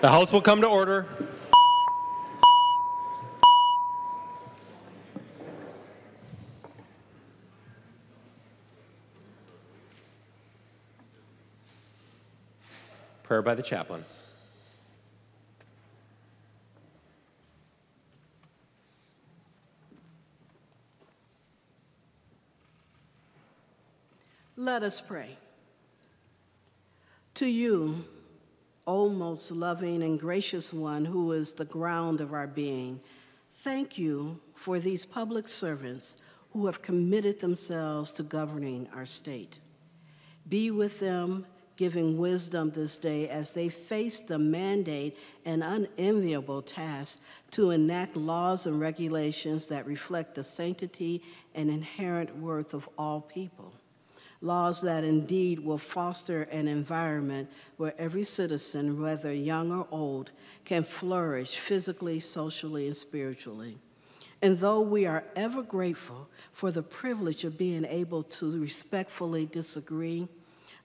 The House will come to order. Prayer by the chaplain. Let us pray. To you, O most loving and gracious one who is the ground of our being, thank you for these public servants who have committed themselves to governing our state. Be with them, giving wisdom this day as they face the mandate and unenviable task to enact laws and regulations that reflect the sanctity and inherent worth of all people. Laws that indeed will foster an environment where every citizen, whether young or old, can flourish physically, socially, and spiritually. And though we are ever grateful for the privilege of being able to respectfully disagree,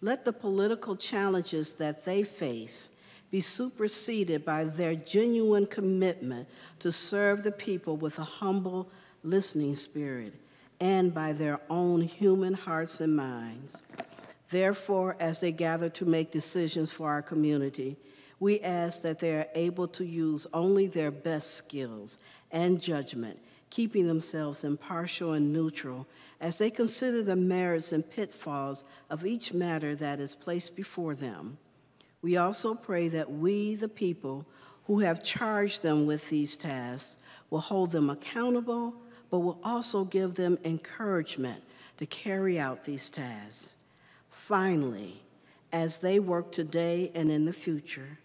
let the political challenges that they face be superseded by their genuine commitment to serve the people with a humble, listening spirit, and by their own human hearts and minds. Therefore, as they gather to make decisions for our community, we ask that they are able to use only their best skills and judgment, keeping themselves impartial and neutral as they consider the merits and pitfalls of each matter that is placed before them. We also pray that we, the people who have charged them with these tasks, will hold them accountable, but will also give them encouragement to carry out these tasks. Finally, as they work today and in the future,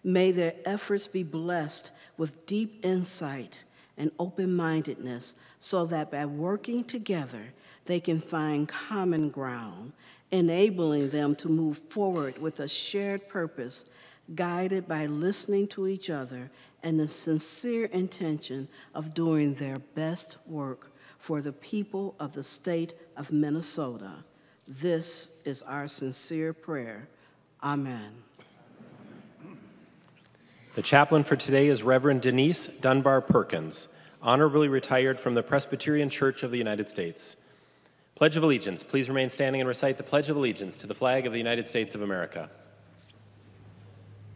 may their efforts be blessed with deep insight and open-mindedness so that by working together, they can find common ground, enabling them to move forward with a shared purpose, guided by listening to each other and the sincere intention of doing their best work for the people of the state of Minnesota. This is our sincere prayer. Amen. The chaplain for today is Reverend Denise Dunbar Perkins, honorably retired from the Presbyterian Church of the United States. Pledge of Allegiance. Please remain standing and recite the Pledge of Allegiance to the flag of the United States of America.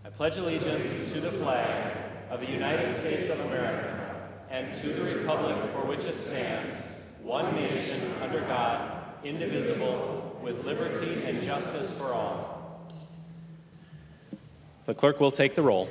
I pledge allegiance to the flag of the United States of America and to the republic for which it stands, one nation under God, indivisible, with liberty and justice for all. The clerk will take the roll.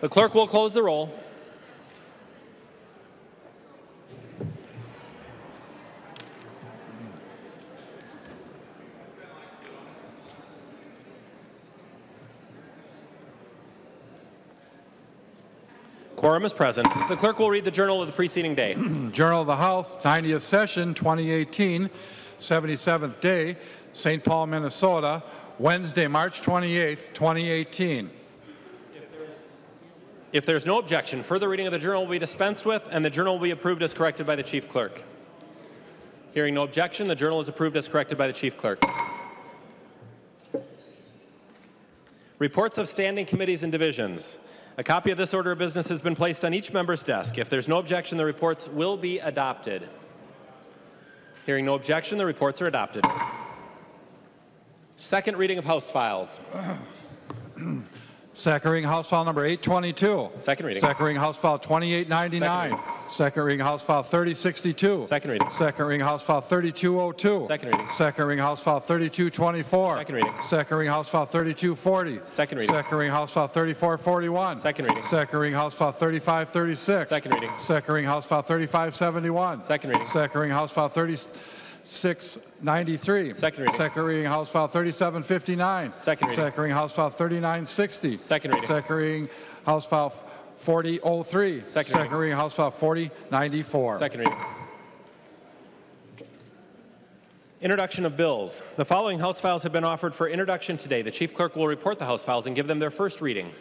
The clerk will close the roll. Quorum is present. The clerk will read the journal of the preceding day. Journal of the House, 90th session, 2018, 77th day, St. Paul, Minnesota, Wednesday, March 28th, 2018. If there is no objection, further reading of the journal will be dispensed with, and the journal will be approved as corrected by the chief clerk. Hearing no objection, the journal is approved as corrected by the chief clerk. Reports of standing committees and divisions. A copy of this order of business has been placed on each member's desk. If there's no objection, the reports will be adopted. Hearing no objection, the reports are adopted. Second reading of House files. Second reading House File number 822. Second reading. Second reading House File 2899. Second reading House File 3062. Second reading. Second reading House File 3202. Second reading. Second reading House File 3224. Second reading. Second reading House File 3240. Second reading. Second reading House File 3441. Second reading. Second reading House File 3536. Second reading. Second reading House File 3571. Second reading. Second reading House File 3693. Second reading. Second reading House File 3759. Second reading. Second reading House File 3960. Second reading. Second reading House File 4003. Second reading. House File 4094. Second reading. Introduction of bills. The following House files have been offered for introduction today. The chief clerk will report the House files and give them their first reading.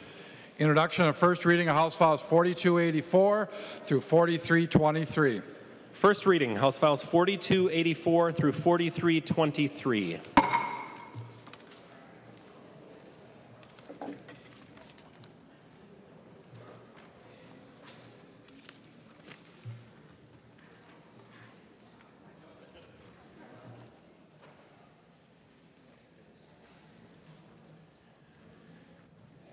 Introduction of first reading of House Files 4284 through 4323. First reading, House Files 4284 through 4323.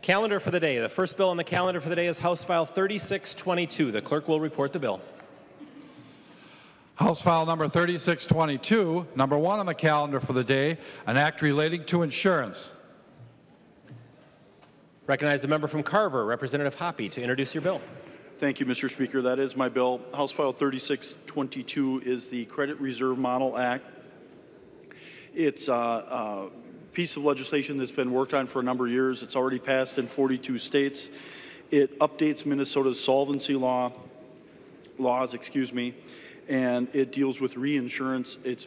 Calendar for the day. The first bill on the calendar for the day is House File 3622. The clerk will report the bill. House File number 3622, number 1 on the calendar for the day, an act relating to insurance. Recognize the member from Carver, Representative Hoppe, to introduce your bill. Thank you, Mr. Speaker. That is my bill. House File 3622 is the Credit Reserve Model Act. It's a piece of legislation that's been worked on for a number of years. It's already passed in 42 states. It updates Minnesota's solvency laws, and it deals with reinsurance. It's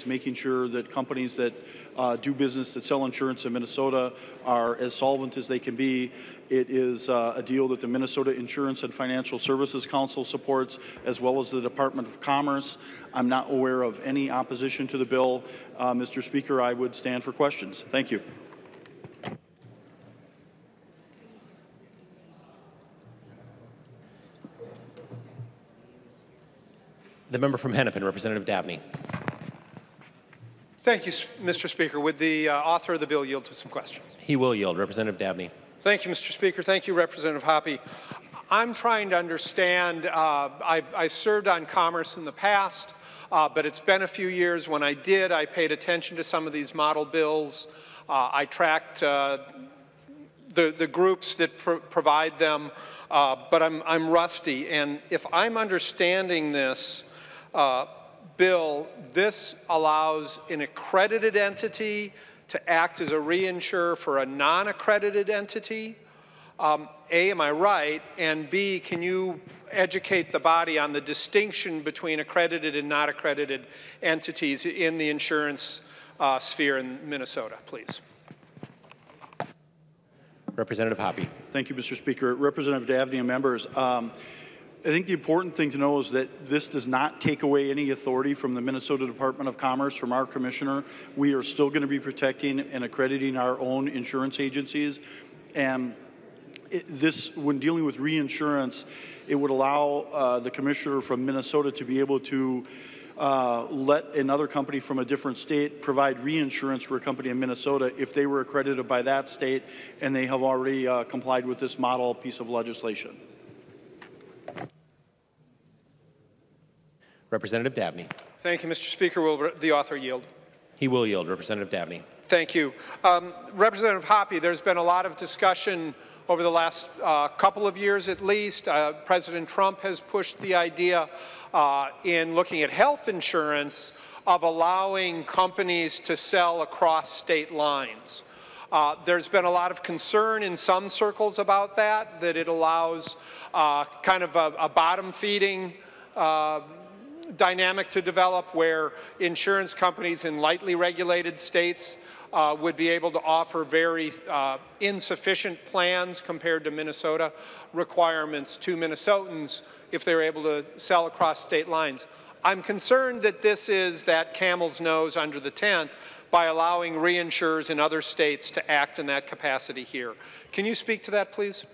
making sure that companies that do business, that sell insurance in Minnesota, are as solvent as they can be. It is a deal that the Minnesota Insurance and Financial Services Council supports, as well as the Department of Commerce. I'm not aware of any opposition to the bill. Mr. Speaker, I would stand for questions. Thank you. The member from Hennepin, Representative Dabney. Thank you, Mr. Speaker. Would the author of the bill yield to some questions? He will yield. Representative Dabney. Thank you, Mr. Speaker. Thank you, Representative Hoppe. I'm trying to understand, I served on Commerce in the past, but it's been a few years. When I did, I paid attention to some of these model bills. I tracked the groups that provide them, but I'm rusty. And if I'm understanding this bill, this allows an accredited entity to act as a reinsurer for a non-accredited entity. A, am I right? And B, can you educate the body on the distinction between accredited and not accredited entities in the insurance sphere in Minnesota, please? Representative Hoppe. Thank you, Mr. Speaker. Representative Dabney and members, I think the important thing to know is that this does not take away any authority from the Minnesota Department of Commerce, from our commissioner. We are still going to be protecting and accrediting our own insurance agencies. And when dealing with reinsurance, it would allow the commissioner from Minnesota to be able to let another company from a different state provide reinsurance for a company in Minnesota if they were accredited by that state and they have already complied with this model piece of legislation. Representative Dabney. Thank you, Mr. Speaker. Will the author yield? He will yield. Representative Dabney. Thank you. Representative Hoppe, there's been a lot of discussion over the last couple of years at least. President Trump has pushed the idea in looking at health insurance of allowing companies to sell across state lines. There's been a lot of concern in some circles about that it allows kind of a bottom-feeding dynamic to develop where insurance companies in lightly regulated states would be able to offer very insufficient plans compared to Minnesota requirements to Minnesotans if they're able to sell across state lines. I'm concerned that this is that camel's nose under the tent by allowing reinsurers in other states to act in that capacity here. Can you speak to that, please?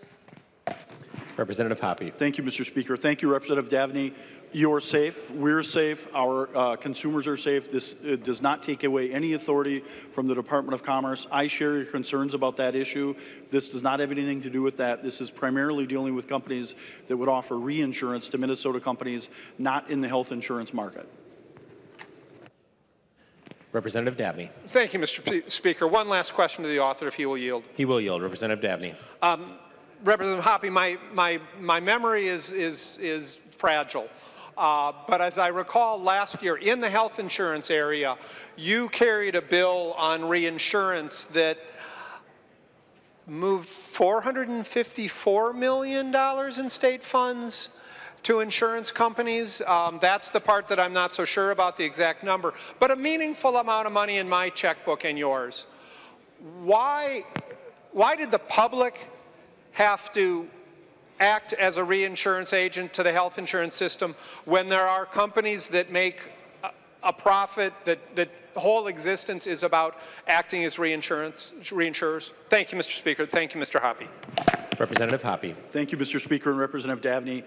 Representative Hoppe. Thank you, Mr. Speaker. Thank you, Representative Davnie. You're safe. We're safe. Our consumers are safe. This does not take away any authority from the Department of Commerce. I share your concerns about that issue. This does not have anything to do with that. This is primarily dealing with companies that would offer reinsurance to Minnesota companies not in the health insurance market. Representative Davnie. Thank you, Mr. Speaker. One last question to the author, if he will yield. He will yield. Representative Davnie. Representative Hoppe, my memory is fragile. But as I recall last year, in the health insurance area, you carried a bill on reinsurance that moved $454 million in state funds to insurance companies. That's the part that I'm not so sure about, the exact number, but a meaningful amount of money in my checkbook and yours. Why did the public have to act as a reinsurance agent to the health insurance system when there are companies that make a profit, that whole existence is about acting as reinsurers? Thank you, Mr. Speaker. Thank you, Mr. Hoppe. Representative Hoppe. Thank you, Mr. Speaker and Representative Davnie.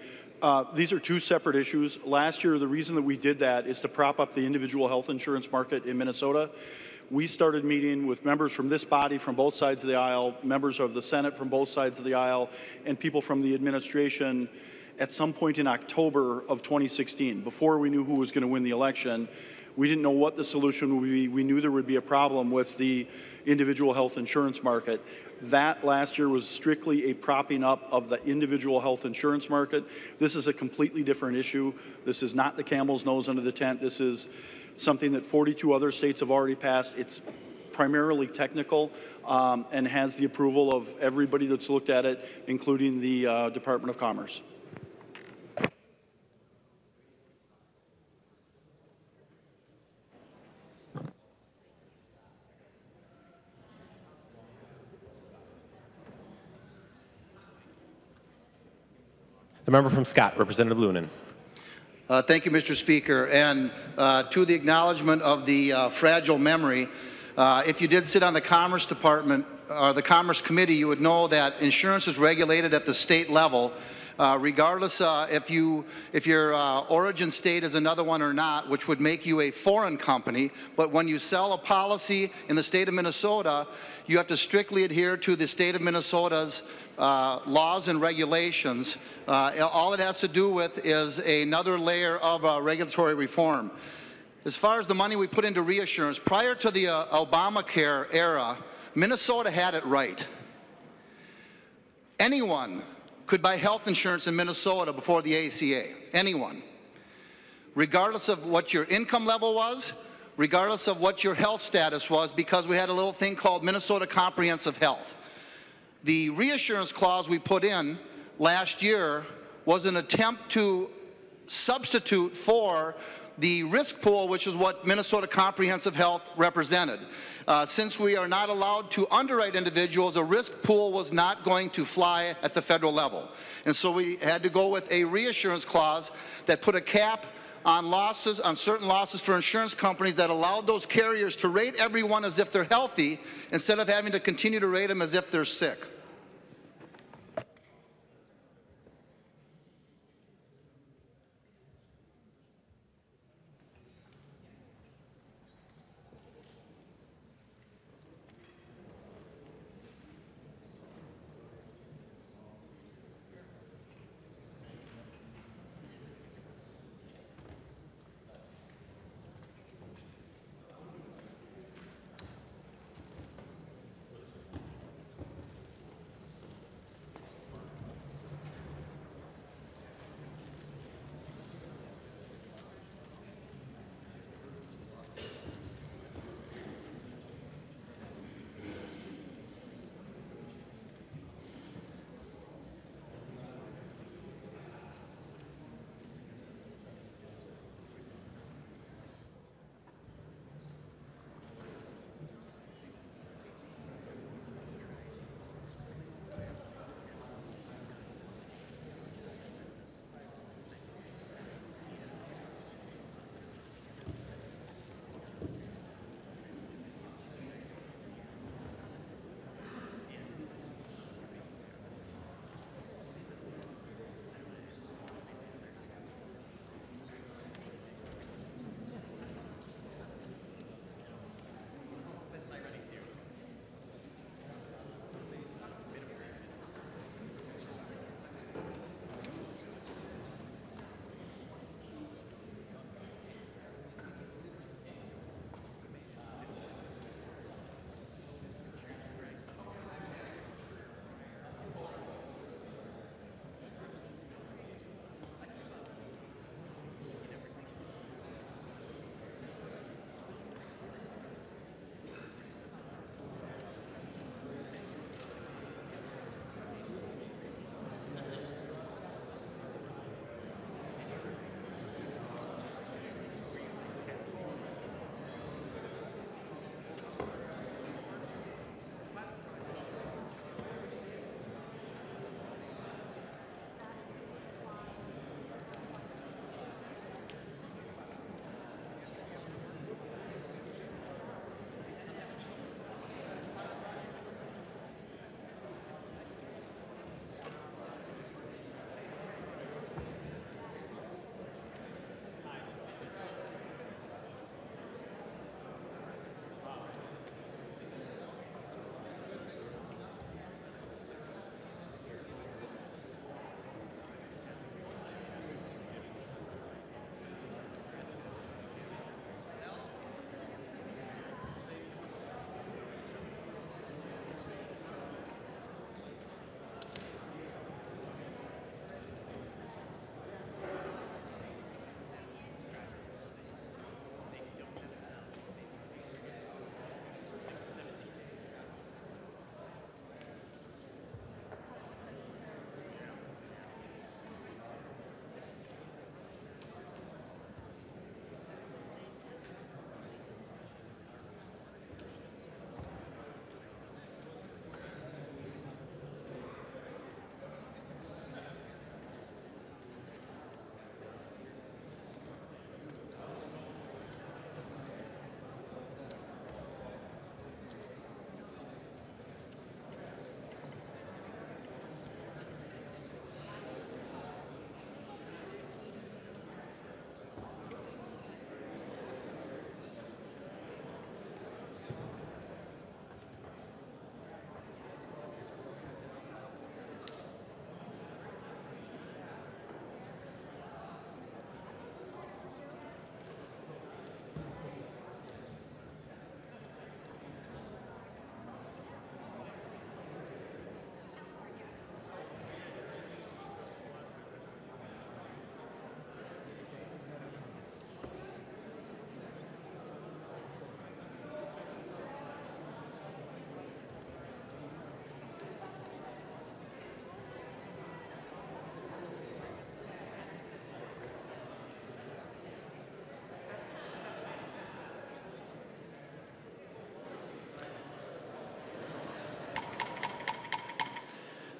These are two separate issues. Last year, the reason that we did that is to prop up the individual health insurance market in Minnesota. We started meeting with members from this body from both sides of the aisle, members of the Senate from both sides of the aisle, and people from the administration at some point in October of 2016, before we knew who was going to win the election. We didn't know what the solution would be. We knew there would be a problem with the individual health insurance market. That last year was strictly a propping up of the individual health insurance market. This is a completely different issue. This is not the camel's nose under the tent. This is something that 42 other states have already passed. It's primarily technical and has the approval of everybody that's looked at it, including the Department of Commerce. The member from Scott, Representative Lunan. Thank you, Mr. Speaker. And to the acknowledgement of the fragile memory, if you did sit on the Commerce Department or the Commerce Committee, you would know that insurance is regulated at the state level, regardless if your origin state is another one or not, which would make you a foreign company. But when you sell a policy in the state of Minnesota, you have to strictly adhere to the state of Minnesota's laws and regulations. All it has to do with is another layer of regulatory reform. As far as the money we put into reassurance, prior to the Obamacare era, Minnesota had it right. Anyone could buy health insurance in Minnesota before the ACA. Anyone. Regardless of what your income level was, regardless of what your health status was, because we had a little thing called Minnesota Comprehensive Health. The reassurance clause we put in last year was an attempt to substitute for the risk pool, which is what Minnesota Comprehensive Health represented. Since we are not allowed to underwrite individuals, a risk pool was not going to fly at the federal level. And so we had to go with a reassurance clause that put a cap on losses, on certain losses for insurance companies, that allowed those carriers to rate everyone as if they're healthy instead of having to continue to rate them as if they're sick.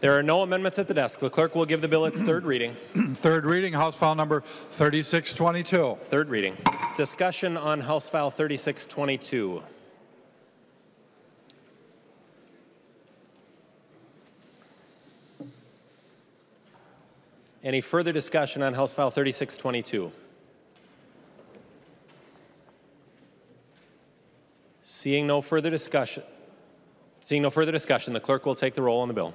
There are no amendments at the desk. The clerk will give the bill its third reading. Third reading, House File Number 3622. Third reading. Discussion on House File 3622. Any further discussion on House File 3622? Seeing no further discussion, the clerk will take the roll on the bill.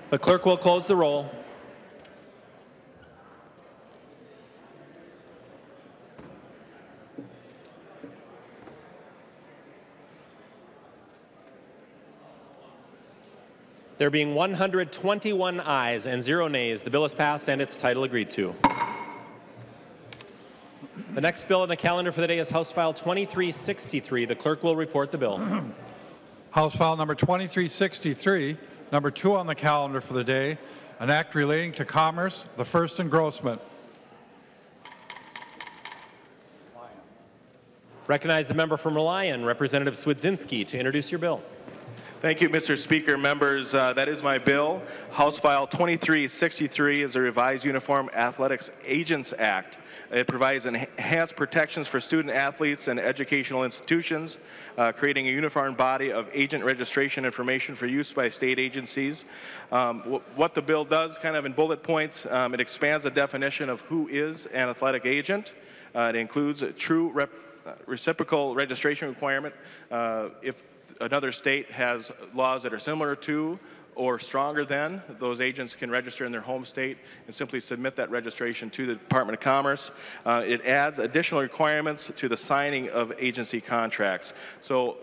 The clerk will close the roll. There being 121 ayes and 0 nays, the bill is passed and its title agreed to. The next bill on the calendar for the day is House File 2363. The clerk will report the bill. House File Number 2363, number 2 on the calendar for the day, an act relating to commerce, the first engrossment. Recognize the member from Lyon, Representative Swedzinski, to introduce your bill. Thank you, Mr. Speaker. Members, that is my bill. House File 2363 is a revised Uniform Athletics Agents Act. It provides enhanced protections for student athletes and educational institutions, creating a uniform body of agent registration information for use by state agencies. What the bill does, kind of in bullet points, it expands the definition of who is an athletic agent. It includes a true reciprocal registration requirement if another state has laws that are similar to or stronger than, those agents can register in their home state and simply submit that registration to the Department of Commerce. It adds additional requirements to the signing of agency contracts. So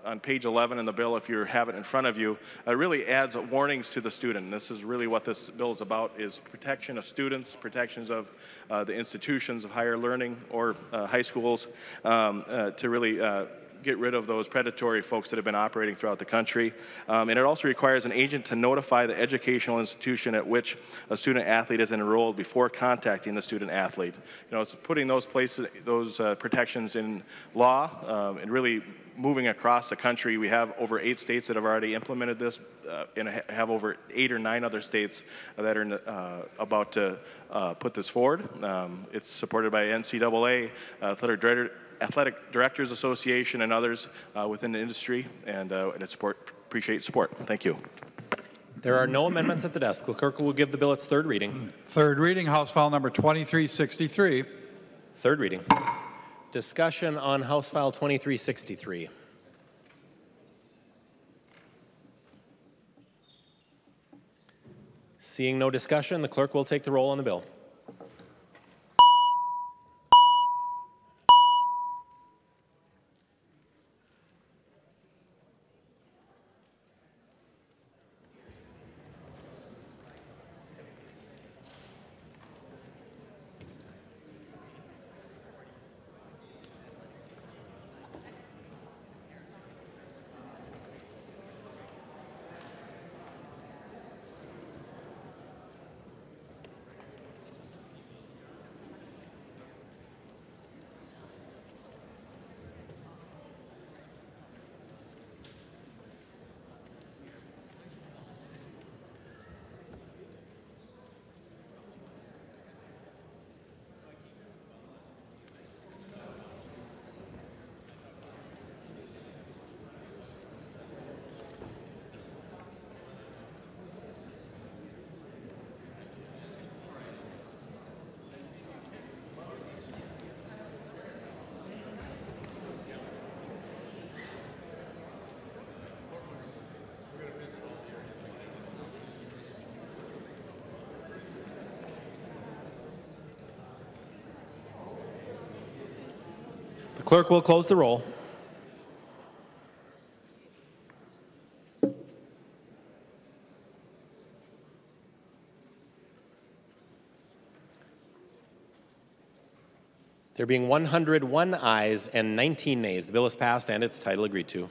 on page 11 in the bill, if you have it in front of you, it really adds warnings to the student. This is really what this bill is about, is protection of students, protections of the institutions of higher learning or high schools to really get rid of those predatory folks that have been operating throughout the country. And it also requires an agent to notify the educational institution at which a student athlete is enrolled before contacting the student athlete. You know, it's putting those protections in law and really moving across the country. We have over 8 states that have already implemented this and have over 8 or 9 other states that are about to put this forward. It's supported by NCAA, Athletic Directors Association, and others within the industry, and appreciate support. Thank you. There are no amendments at the desk. The clerk will give the bill its third reading. Third reading, House File Number 2363. Third reading. Discussion on House File 2363. Seeing no discussion, the clerk will take the roll on the bill. clerk will close the roll. There being 101 ayes and 19 nays, the bill is passed and its title agreed to.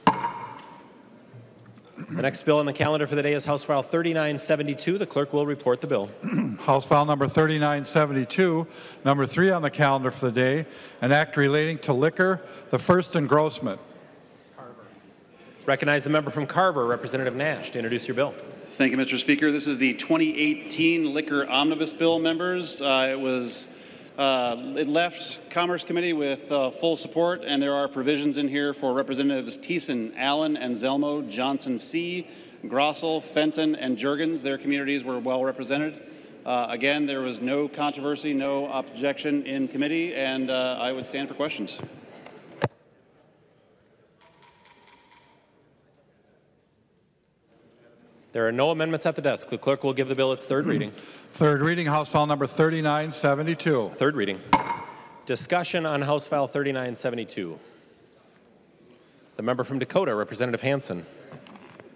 The next bill on the calendar for the day is House File 3972. The clerk will report the bill. House File number 3972, number 3 on the calendar for the day, an act relating to liquor, the first engrossment. Recognize the member from Carver, Representative Nash, to introduce your bill. Thank you, Mr. Speaker. This is the 2018 Liquor Omnibus Bill, members. It left Commerce Committee with full support, and there are provisions in here for Representatives Thiessen, Allen, and Zelmo, Johnson C., Grossel, Fenton, and Juergens. Their communities were well represented. Again, there was no controversy, no objection in committee, and I would stand for questions. There are no amendments at the desk. The clerk will give the bill its third reading. Third reading, House File number 3972. Third reading. Discussion on House File 3972. The member from Dakota, Representative Hansen.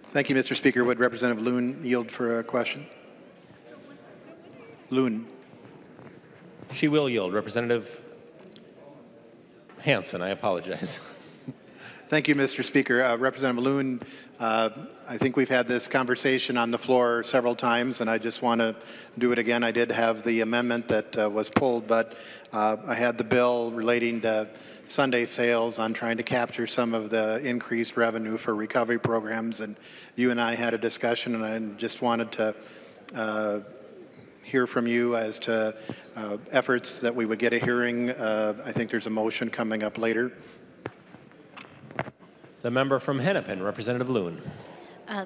Thank you, Mr. Speaker. Would Representative Loon yield for a question? Loon. She will yield. Representative Hansen, I apologize. Thank you, Mr. Speaker. Representative Loon, I think we've had this conversation on the floor several times, and I just want to do it again. I did have the amendment that was pulled, but I had the bill relating to Sunday sales on trying to capture some of the increased revenue for recovery programs, and you and I had a discussion, and I just wanted to hear from you as to efforts that we would get a hearing. I think there's a motion coming up later. The member from Hennepin, Representative Loon.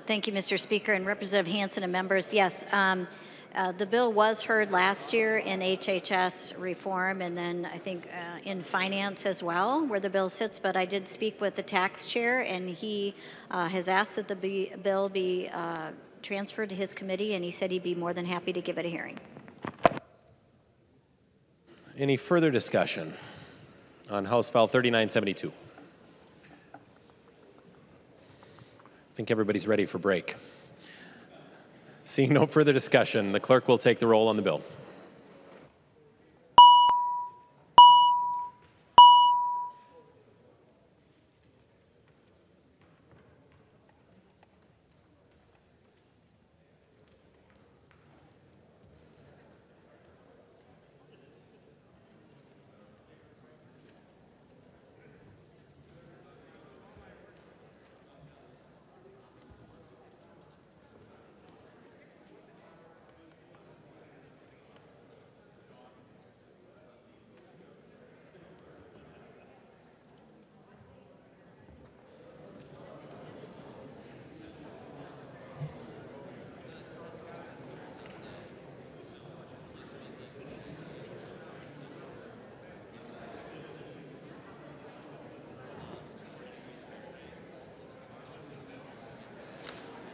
Thank you, Mr. Speaker, and Representative Hansen and members. Yes, the bill was heard last year in HHS reform, and then I think in finance as well, where the bill sits. But I did speak with the tax chair, and he has asked that the bill be transferred to his committee, and he said he'd be more than happy to give it a hearing. Any further discussion on House File 3972? I think everybody's ready for break. Seeing no further discussion, the clerk will take the roll on the bill.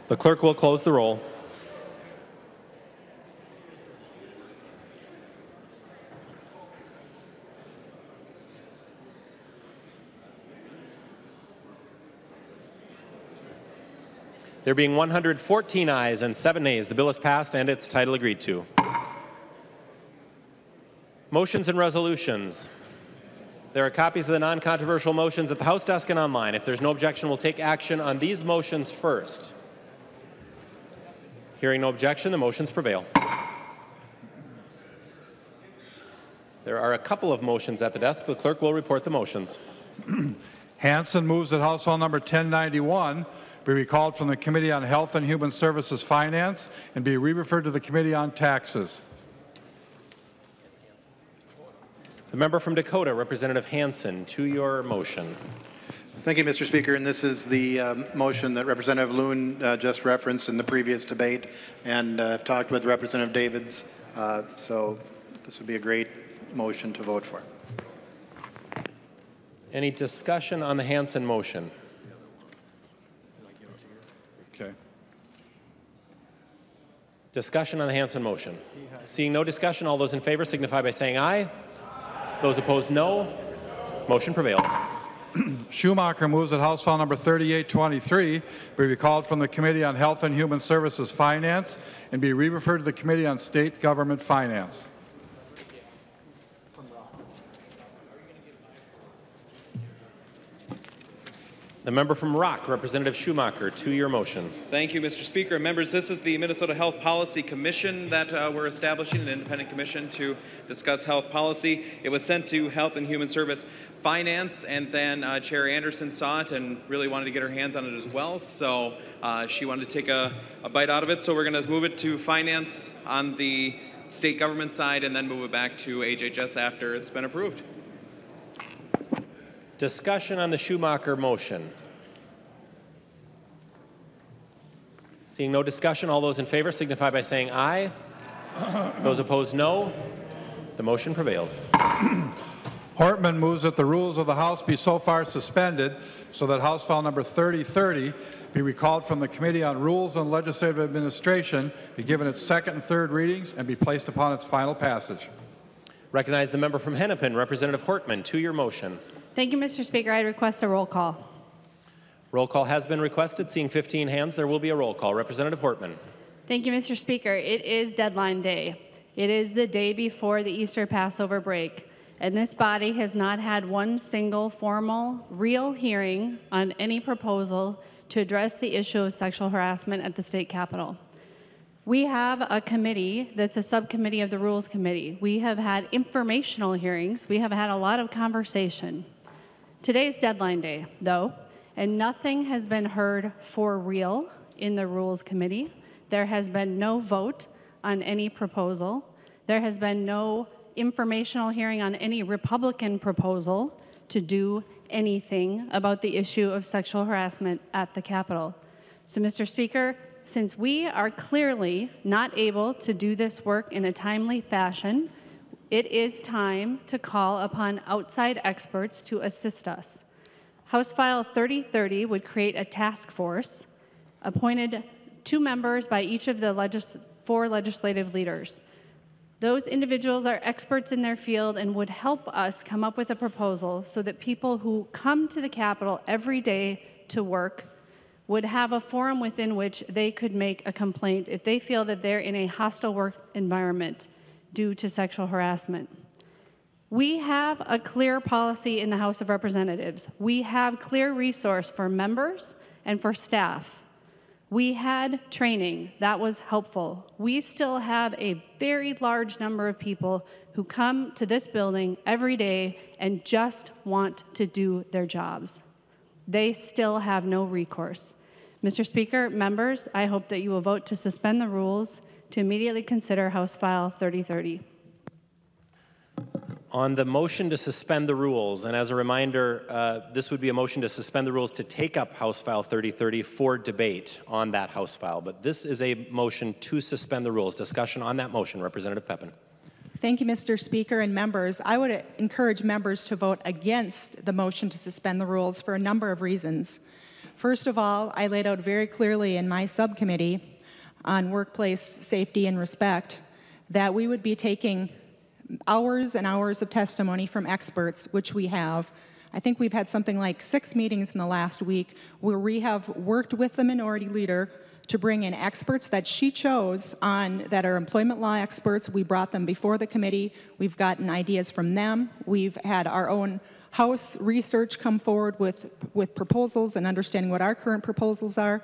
The clerk will close the roll. There being 114 ayes and 7 nays, the bill is passed and its title agreed to. Motions and resolutions. There are copies of the non-controversial motions at the House desk and online. If there's no objection, we'll take action on these motions first. Hearing no objection, the motions prevail. There are a couple of motions at the desk. The clerk will report the motions. Hansen moves that House File number 1091 be recalled from the Committee on Health and Human Services Finance and be re-referred to the Committee on Taxes. The member from Dakota, Representative Hansen, to your motion. Thank you, Mr. Speaker. And this is the motion that Representative Loon just referenced in the previous debate. And I've talked with Representative Davids, so this would be a great motion to vote for. Any discussion on the Hansen motion? Okay. Discussion on the Hansen motion. Seeing no discussion, all those in favor signify by saying aye. Those opposed, no. Motion prevails. Schumacher moves that House File number 3823 be recalled from the Committee on Health and Human Services Finance and be re-referred to the Committee on State Government Finance. The member from Rock, Representative Schumacher, to-year motion. Thank you, Mr. Speaker. Members, this is the Minnesota Health Policy Commission that we're establishing, an independent commission to discuss health policy. It was sent to Health and Human Service Finance, and then Chair Anderson saw it and really wanted to get her hands on it as well, so she wanted to take a bite out of it. So we're going to move it to Finance on the state government side and then move it back to HHS after it's been approved. Discussion on the Schumacher motion. Seeing no discussion, all those in favor signify by saying aye. Those opposed, no. The motion prevails. Hortman moves that the rules of the House be so far suspended so that House File number 3030 be recalled from the Committee on Rules and Legislative Administration, be given its second and third readings, and be placed upon its final passage. Recognize the member from Hennepin, Representative Hortman, to-year motion. Thank you, Mr. Speaker. I request a roll call. Roll call has been requested. Seeing 15 hands, there will be a roll call. Representative Hortman. Thank you, Mr. Speaker. It is deadline day. It is the day before the Easter Passover break, and this body has not had one single formal, real hearing on any proposal to address the issue of sexual harassment at the state capitol. We have a committee that's a subcommittee of the Rules Committee. We have had informational hearings. We have had a lot of conversation. Today's deadline day, though, and nothing has been heard for real in the Rules Committee. There has been no vote on any proposal. There has been no informational hearing on any Republican proposal to do anything about the issue of sexual harassment at the Capitol. So, Mr. Speaker, since we are clearly not able to do this work in a timely fashion, it is time to call upon outside experts to assist us. House File 3030 would create a task force appointed 2 members by each of the 4 legislative leaders. Those individuals are experts in their field and would help us come up with a proposal so that people who come to the Capitol every day to work would have a forum within which they could make a complaint if they feel that they're in a hostile work environment due to sexual harassment. We have a clear policy in the House of Representatives. We have clear resource for members and for staff. We had training. That was helpful. We still have a very large number of people who come to this building every day and just want to do their jobs. They still have no recourse. Mr. Speaker, members, I hope that you will vote to suspend the rules to immediately consider House File 3030. On the motion to suspend the rules, and as a reminder, this would be a motion to suspend the rules to take up House File 3030 for debate on that House file. But this is a motion to suspend the rules. Discussion on that motion. Representative Pepin. Thank you, Mr. Speaker and members. I would encourage members to vote against the motion to suspend the rules for a number of reasons. First of all, I laid out very clearly in my subcommittee on workplace safety and respect that we would be taking hours and hours of testimony from experts, which we have. I think we've had something like 6 meetings in the last week where we have worked with the minority leader to bring in experts that she chose that are employment law experts. We brought them before the committee. We've gotten ideas from them. We've had our own House research come forward with proposals and understanding what our current proposals are.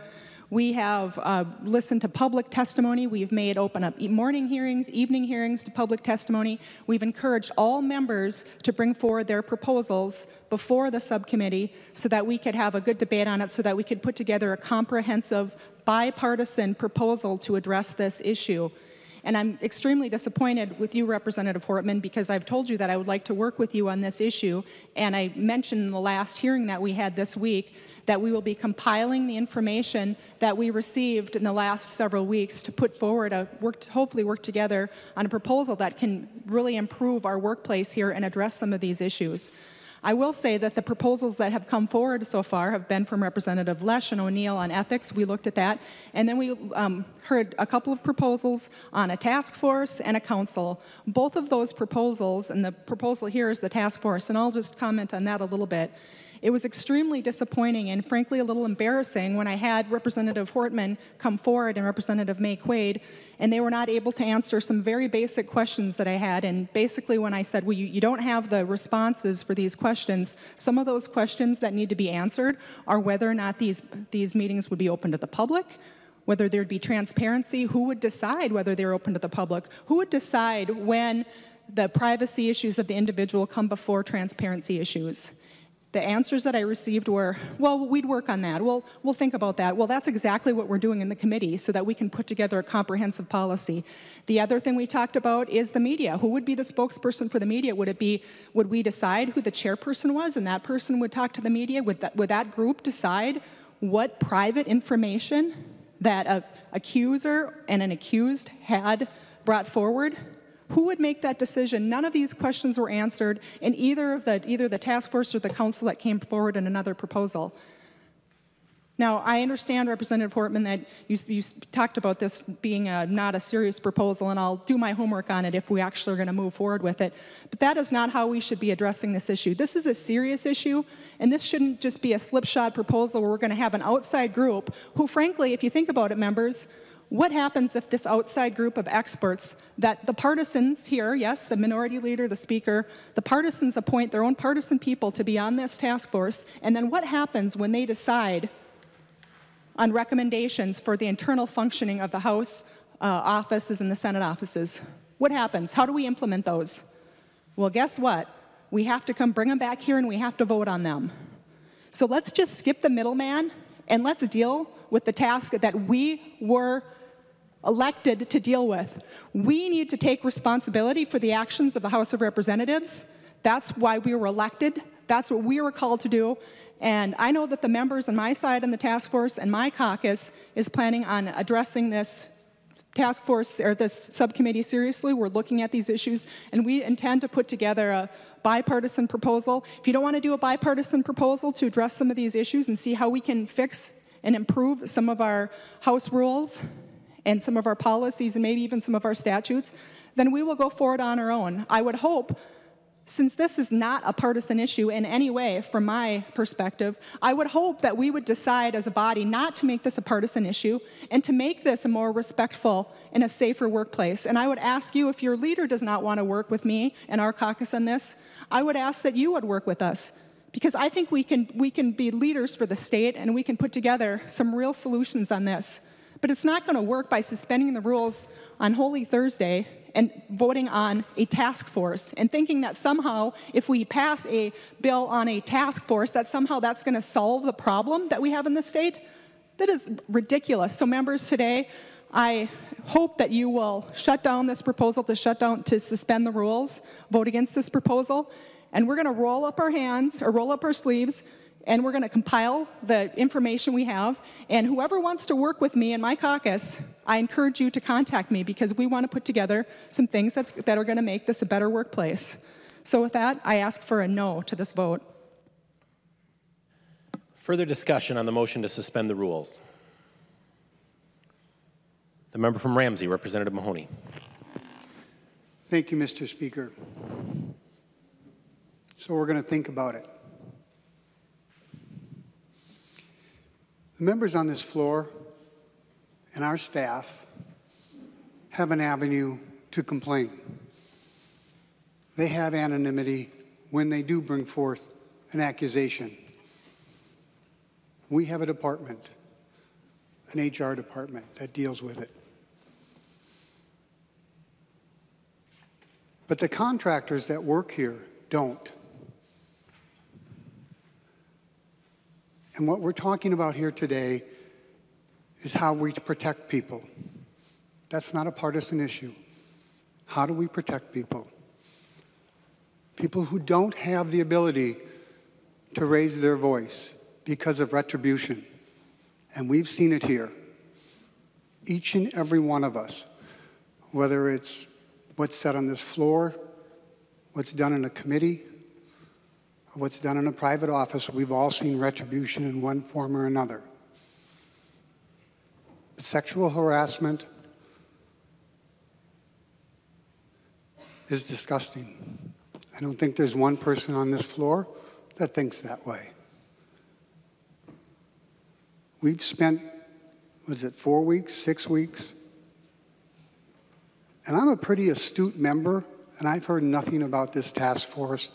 We have listened to public testimony. We've made open up morning hearings, evening hearings to public testimony. We've encouraged all members to bring forward their proposals before the subcommittee so that we could have a good debate on it, so that we could put together a comprehensive bipartisan proposal to address this issue. And I'm extremely disappointed with you, Representative Hortman, because I've told you that I would like to work with you on this issue. And I mentioned in the last hearing that we had this week that we will be compiling the information that we received in the last several weeks to put forward hopefully work together on a proposal that can really improve our workplace here and address some of these issues. I will say that the proposals that have come forward so far have been from Representative Lesh and O'Neill on ethics. We looked at that. And then we heard a couple of proposals on a task force and a council. Both of those proposals, and the proposal here is the task force, and I'll just comment on that a little bit, It was extremely disappointing and frankly a little embarrassing when I had Representative Hortman come forward and Representative May Quaid, and they were not able to answer some very basic questions that I had. And basically when I said, well, you don't have the responses for these questions, some of those questions that need to be answered are whether or not these meetings would be open to the public, whether there'd be transparency, who would decide whether they're open to the public, who would decide when the privacy issues of the individual come before transparency issues. The answers that I received were, well, we'd work on that. We'll think about that. Well, that's exactly what we're doing in the committee so that we can put together a comprehensive policy. The other thing we talked about is the media. Who would be the spokesperson for the media? Would we decide who the chairperson was and that person would talk to the media? Would that group decide what private information that an accuser and an accused had brought forward? Who would make that decision? None of these questions were answered in either the task force or the council that came forward in another proposal. Now, I understand, Representative Hortman, that you talked about this being not a serious proposal, and I'll do my homework on it if we actually are going to move forward with it. But that is not how we should be addressing this issue. This is a serious issue, and this shouldn't just be a slipshod proposal where we're going to have an outside group who, frankly, if you think about it, members, what happens if this outside group of experts that the partisans here, yes, the minority leader, the speaker, the partisans appoint their own partisan people to be on this task force, and then what happens when they decide on recommendations for the internal functioning of the House offices and the Senate offices? What happens? How do we implement those? Well, guess what? We have to bring them back here and we have to vote on them. So let's just skip the middleman and let's deal with the task that we were elected to deal with. We need to take responsibility for the actions of the House of Representatives. That's why we were elected. That's what we were called to do. And I know that the members on my side in the task force and my caucus is planning on addressing this task force or this subcommittee seriously. We're looking at these issues, and we intend to put together a bipartisan proposal. If you don't want to do a bipartisan proposal to address some of these issues and see how we can fix and improve some of our House rules and some of our policies and maybe even some of our statutes, then we will go forward on our own. I would hope, since this is not a partisan issue in any way from my perspective, I would hope that we would decide as a body not to make this a partisan issue and to make this a more respectful and a safer workplace. And I would ask you, if your leader does not want to work with me and our caucus on this, I would ask that you would work with us, because I think we can be leaders for the state and we can put together some real solutions on this. But it's not going to work by suspending the rules on Holy Thursday and voting on a task force and thinking that somehow if we pass a bill on a task force that somehow that's going to solve the problem that we have in the state. That is ridiculous. So members, today I hope that you will shut down this proposal to suspend the rules, vote against this proposal, and we're going to roll up our hands or roll up our sleeves, and we're going to compile the information we have. And whoever wants to work with me and my caucus, I encourage you to contact me, because we want to put together some things that are going to make this a better workplace. So with that, I ask for a no to this vote. Further discussion on the motion to suspend the rules. The member from Ramsey, Representative Mahoney. Thank you, Mr. Speaker. So we're going to think about it. The members on this floor and our staff have an avenue to complain. They have anonymity when they do bring forth an accusation. We have a department, an HR department, that deals with it. But the contractors that work here don't. And what we're talking about here today is how we protect people. That's not a partisan issue. How do we protect people? People who don't have the ability to raise their voice because of retribution. And we've seen it here. Each and every one of us, whether it's what's said on this floor, what's done in a committee, or what's done in a private office, we've all seen retribution in one form or another. But sexual harassment is disgusting. I don't think there's one person on this floor that thinks that way. We've spent, was it 4 weeks, 6 weeks? And I'm a pretty astute member, and I've heard nothing about this task force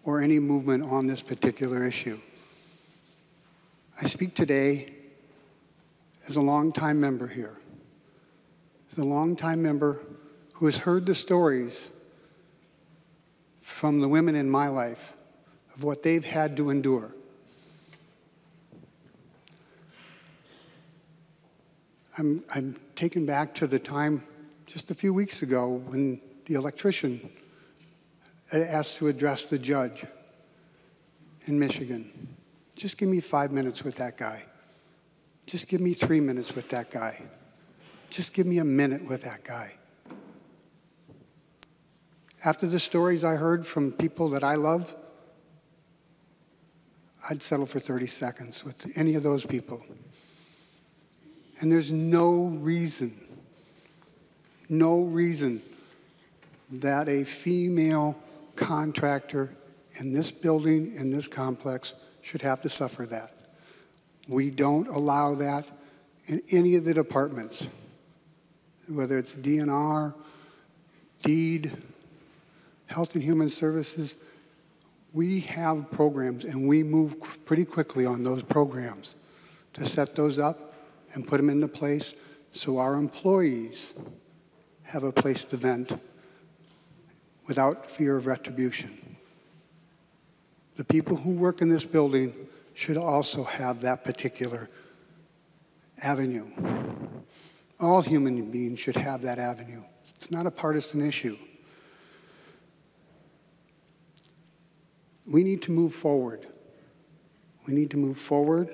or any movement on this particular issue. I speak today as a longtime member here, as a longtime member who has heard the stories from the women in my life of what they've had to endure. I'm taken back to the time just a few weeks ago when the electrician asked to address the judge in Michigan. Just give me 5 minutes with that guy. Just give me 3 minutes with that guy. Just give me a minute with that guy. After the stories I heard from people that I love, I'd settle for 30 seconds with any of those people. And there's no reason that a female contractor in this building, in this complex, should have to suffer that. We don't allow that in any of the departments, whether it's DNR, DEED, Health and Human Services. We have programs, and we move pretty quickly on those programs to set those up and put them into place so our employees have a place to vent without fear of retribution. The people who work in this building should also have that particular avenue. All human beings should have that avenue. It's not a partisan issue. We need to move forward. We need to move forward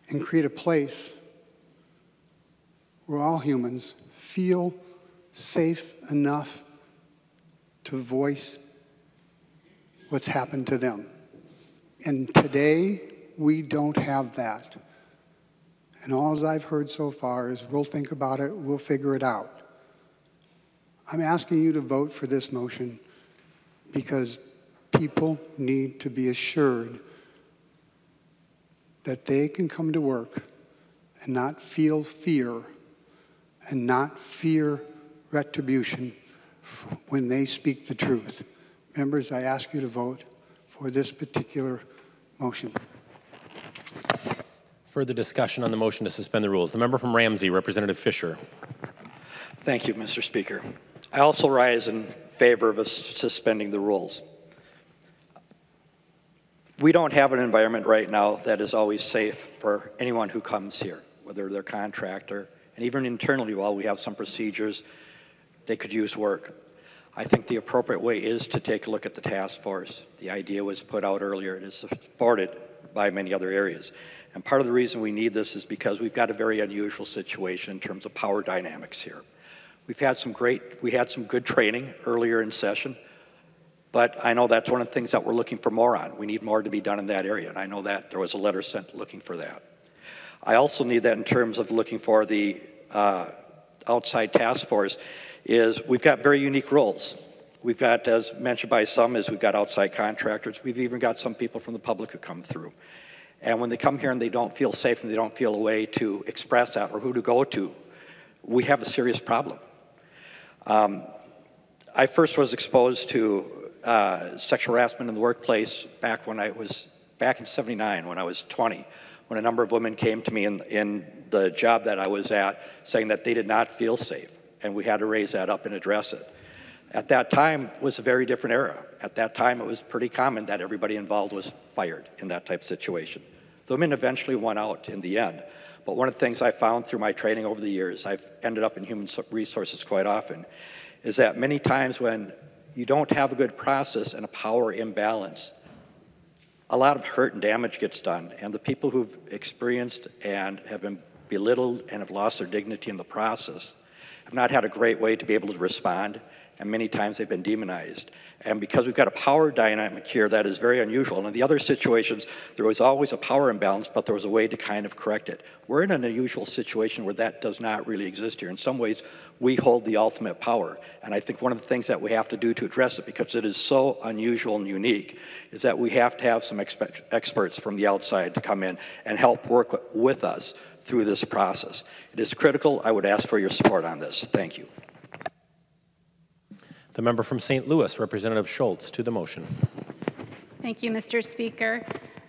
and create a place where all humans feel safe enough to voice what's happened to them. And today, we don't have that. And all I've heard so far is we'll think about it, we'll figure it out. I'm asking you to vote for this motion because people need to be assured that they can come to work and not feel fear and not fear retribution when they speak the truth. Members, I ask you to vote for this particular motion. Further discussion on the motion to suspend the rules. The member from Ramsey, Representative Fisher. Thank you, Mr. Speaker. I also rise in favor of us suspending the rules. We don't have an environment right now that is always safe for anyone who comes here, whether they're a contractor, and even internally, while we have some procedures, they could use work. I think the appropriate way is to take a look at the task force. The idea was put out earlier. It is supported by many other areas. And part of the reason we need this is because we've got a very unusual situation in terms of power dynamics here. We had some good training earlier in session, but I know that's one of the things that we're looking for more on. We need more to be done in that area, and I know that there was a letter sent looking for that. I also need that in terms of looking for the outside task force is we've got very unique roles. We've got, as mentioned by some, we've got outside contractors. We've even got some people from the public who come through. And when they come here and they don't feel safe and they don't feel a way to express that or who to go to, we have a serious problem. I first was exposed to sexual harassment in the workplace back in '79 when I was 20, when a number of women came to me in the job that I was at saying that they did not feel safe, and we had to raise that up and address it. At that time, it was a very different era. At that time, it was pretty common that everybody involved was fired in that type of situation. The women eventually won out in the end. But one of the things I found through my training over the years, I've ended up in human resources quite often, is that many times when you don't have a good process and a power imbalance, a lot of hurt and damage gets done. And the people who've experienced and have been belittled and have lost their dignity in the process have not had a great way to be able to respond and many times they've been demonized. And because we've got a power dynamic here that is very unusual, and in the other situations, there was always a power imbalance, but there was a way to kind of correct it. We're in an unusual situation where that does not really exist here. In some ways, we hold the ultimate power. And I think one of the things that we have to do to address it, because it is so unusual and unique, is that we have to have some experts from the outside to come in and help work with us through this process. It is critical. I would ask for your support on this. Thank you. The member from St. Louis, Representative Schultz, to the motion. Thank you, Mr. Speaker.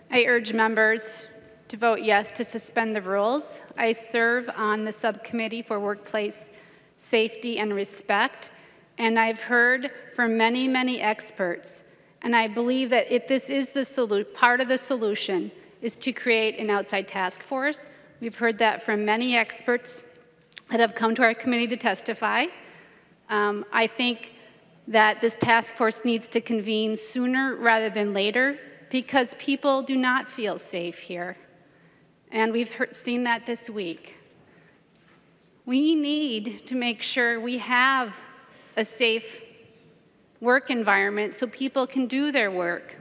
I urge members to vote yes to suspend the rules. I serve on the Subcommittee for Workplace Safety and Respect, and I've heard from many, many experts, and I believe that this is the part of the solution is to create an outside task force. We've heard that from many experts that have come to our committee to testify. I think that this task force needs to convene sooner rather than later because people do not feel safe here. And we've seen that this week. We need to make sure we have a safe work environment so people can do their work.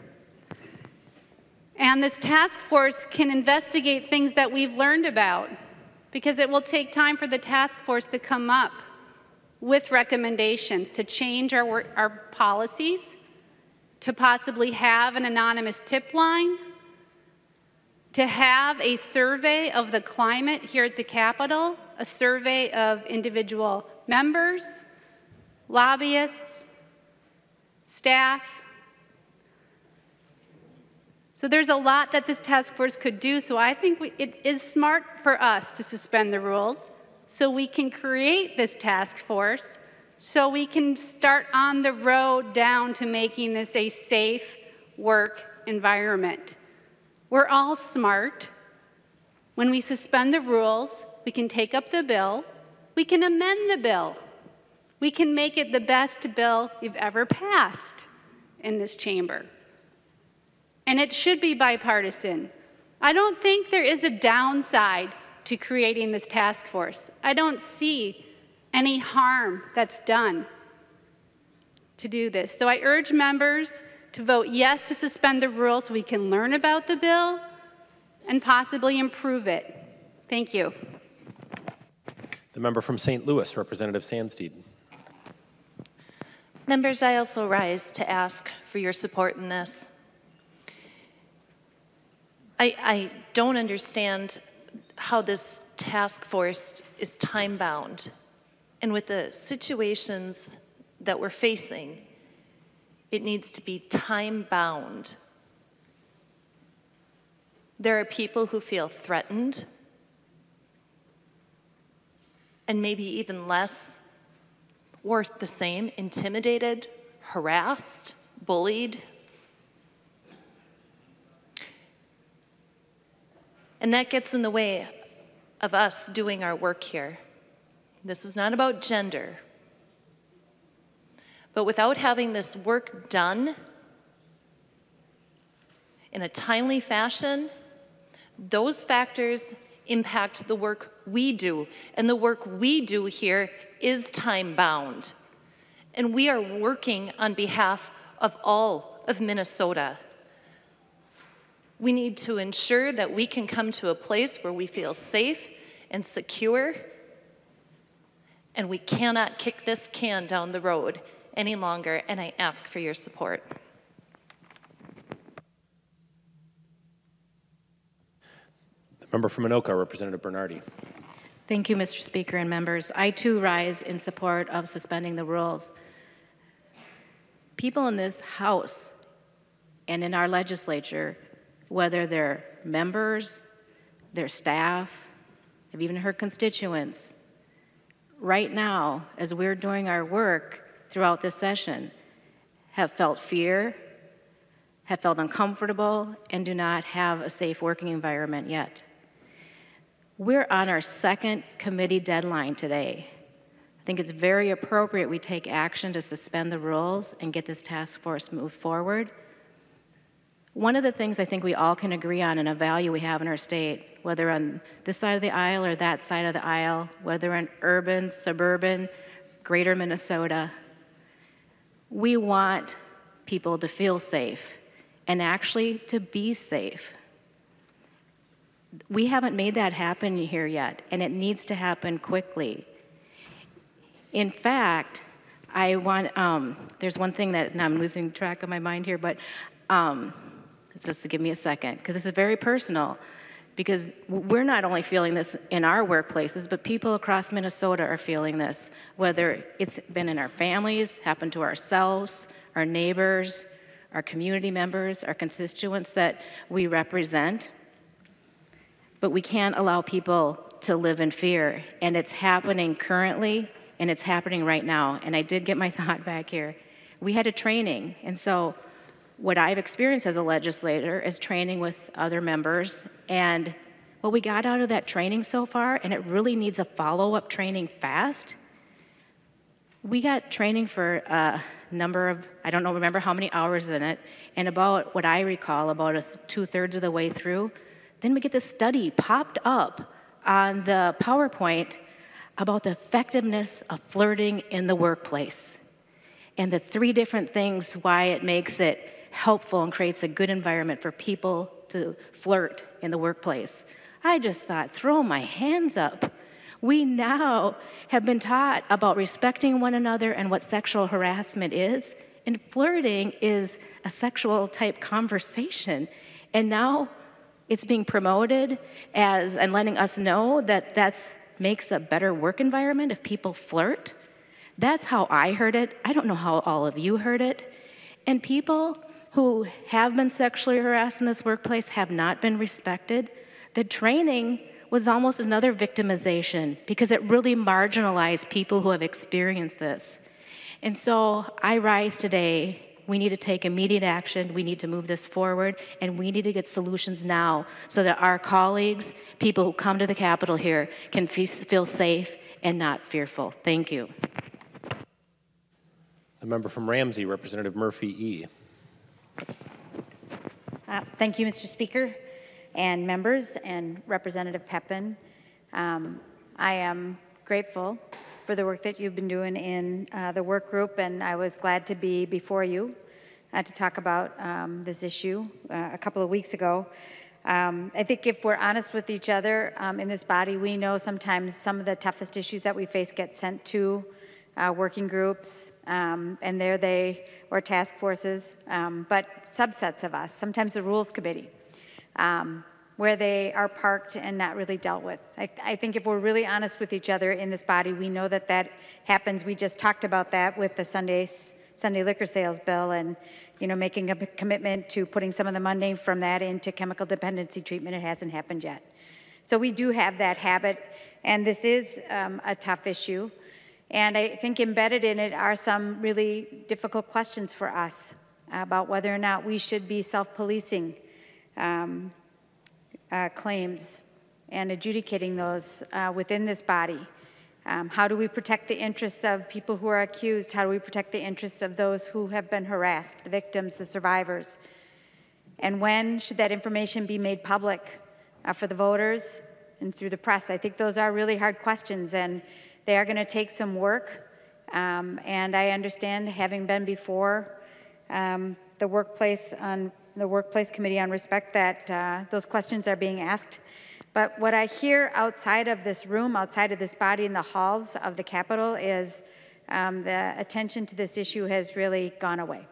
And this task force can investigate things that we've learned about because it will take time for the task force to come up with recommendations to change our policies, to possibly have an anonymous tip line, to have a survey of the climate here at the Capitol, a survey of individual members, lobbyists, staff. So there's a lot that this task force could do, so I think it is smart for us to suspend the rules so we can create this task force, so we can start on the road down to making this a safe work environment. We're all smart. When we suspend the rules, we can take up the bill, we can amend the bill, we can make it the best bill we've ever passed in this chamber. And it should be bipartisan. I don't think there is a downside to creating this task force. I don't see any harm that's done to do this. So I urge members to vote yes to suspend the rules so we can learn about the bill and possibly improve it. Thank you. The member from St. Louis, Representative Sandsteed. Members, I also rise to ask for your support in this. I don't understand how this task force is time-bound. And with the situations that we're facing, it needs to be time-bound. There are people who feel threatened, and maybe even less, or the same, intimidated, harassed, bullied. And that gets in the way of us doing our work here. This is not about gender. But without having this work done in a timely fashion, those factors impact the work we do. And the work we do here is time-bound. And we are working on behalf of all of Minnesota. We need to ensure that we can come to a place where we feel safe and secure, and we cannot kick this can down the road any longer, and I ask for your support. The member from Anoka, Representative Bernardi. Thank you, Mr. Speaker and members. I too rise in support of suspending the rules. People in this House and in our legislature, whether they're members, their staff, I've even heard constituents, right now, as we're doing our work throughout this session, have felt fear, have felt uncomfortable, and do not have a safe working environment yet. We're on our second committee deadline today. I think it's very appropriate we take action to suspend the rules and get this task force moved forward. One of the things I think we all can agree on and a value we have in our state, whether on this side of the aisle or that side of the aisle, whether in urban, suburban, greater Minnesota, We want people to feel safe and actually to be safe. We haven't made that happen here yet, and it needs to happen quickly. In fact, I want, there's one thing that, and I'm losing track of my mind here, but just give me a second, because this is very personal, because we're not only feeling this in our workplaces, but people across Minnesota are feeling this, whether it's been in our families, happened to ourselves, our neighbors, our community members, our constituents that we represent. But we can't allow people to live in fear, and it's happening currently, and it's happening right now. And I did get my thought back here. We had a training, and so what I've experienced as a legislator is training with other members, and what we got out of that training so far, and it really needs a follow-up training fast, we got training for a number of, I don't know, remember how many hours in it, and about what I recall, about 2/3 of the way through, then we get this study popped up on the PowerPoint about the effectiveness of flirting in the workplace and the 3 different things why it makes it helpful and creates a good environment for people to flirt in the workplace. I just thought, throw my hands up. We now have been taught about respecting one another and what sexual harassment is, and flirting is a sexual type conversation. And now it's being promoted as, and letting us know that that makes a better work environment if people flirt. That's how I heard it. I don't know how all of you heard it. And people who have been sexually harassed in this workplace have not been respected. The training was almost another victimization because it really marginalized people who have experienced this. And so I rise today. We need to take immediate action. We need to move this forward, and we need to get solutions now so that our colleagues, people who come to the Capitol here, can feel safe and not fearful. Thank you. The member from Ramsey, Representative Murphy E. Thank you, Mr. Speaker, and members, and Representative Pepin. I am grateful for the work that you've been doing in the work group, and I was glad to be before you to talk about this issue a couple of weeks ago. I think if we're honest with each other in this body, we know sometimes some of the toughest issues that we face get sent to working groups, and there they, or task forces, but subsets of us, sometimes the Rules Committee, where they are parked and not really dealt with. I think if we're really honest with each other in this body, we know that that happens. We just talked about that with the Sunday liquor sales bill, and making a commitment to putting some of the money from that into chemical dependency treatment. It hasn't happened yet. So we do have that habit, and this is a tough issue. And I think embedded in it are some really difficult questions for us about whether or not we should be self-policing claims and adjudicating those within this body. How do we protect the interests of people who are accused? How do we protect the interests of those who have been harassed, the victims, the survivors? And when should that information be made public for the voters and through the press? I think those are really hard questions, and they are going to take some work. And I understand, having been before the Workplace Committee on Respect, that those questions are being asked. But what I hear outside of this room, outside of this body, in the halls of the Capitol, is the attention to this issue has really gone away.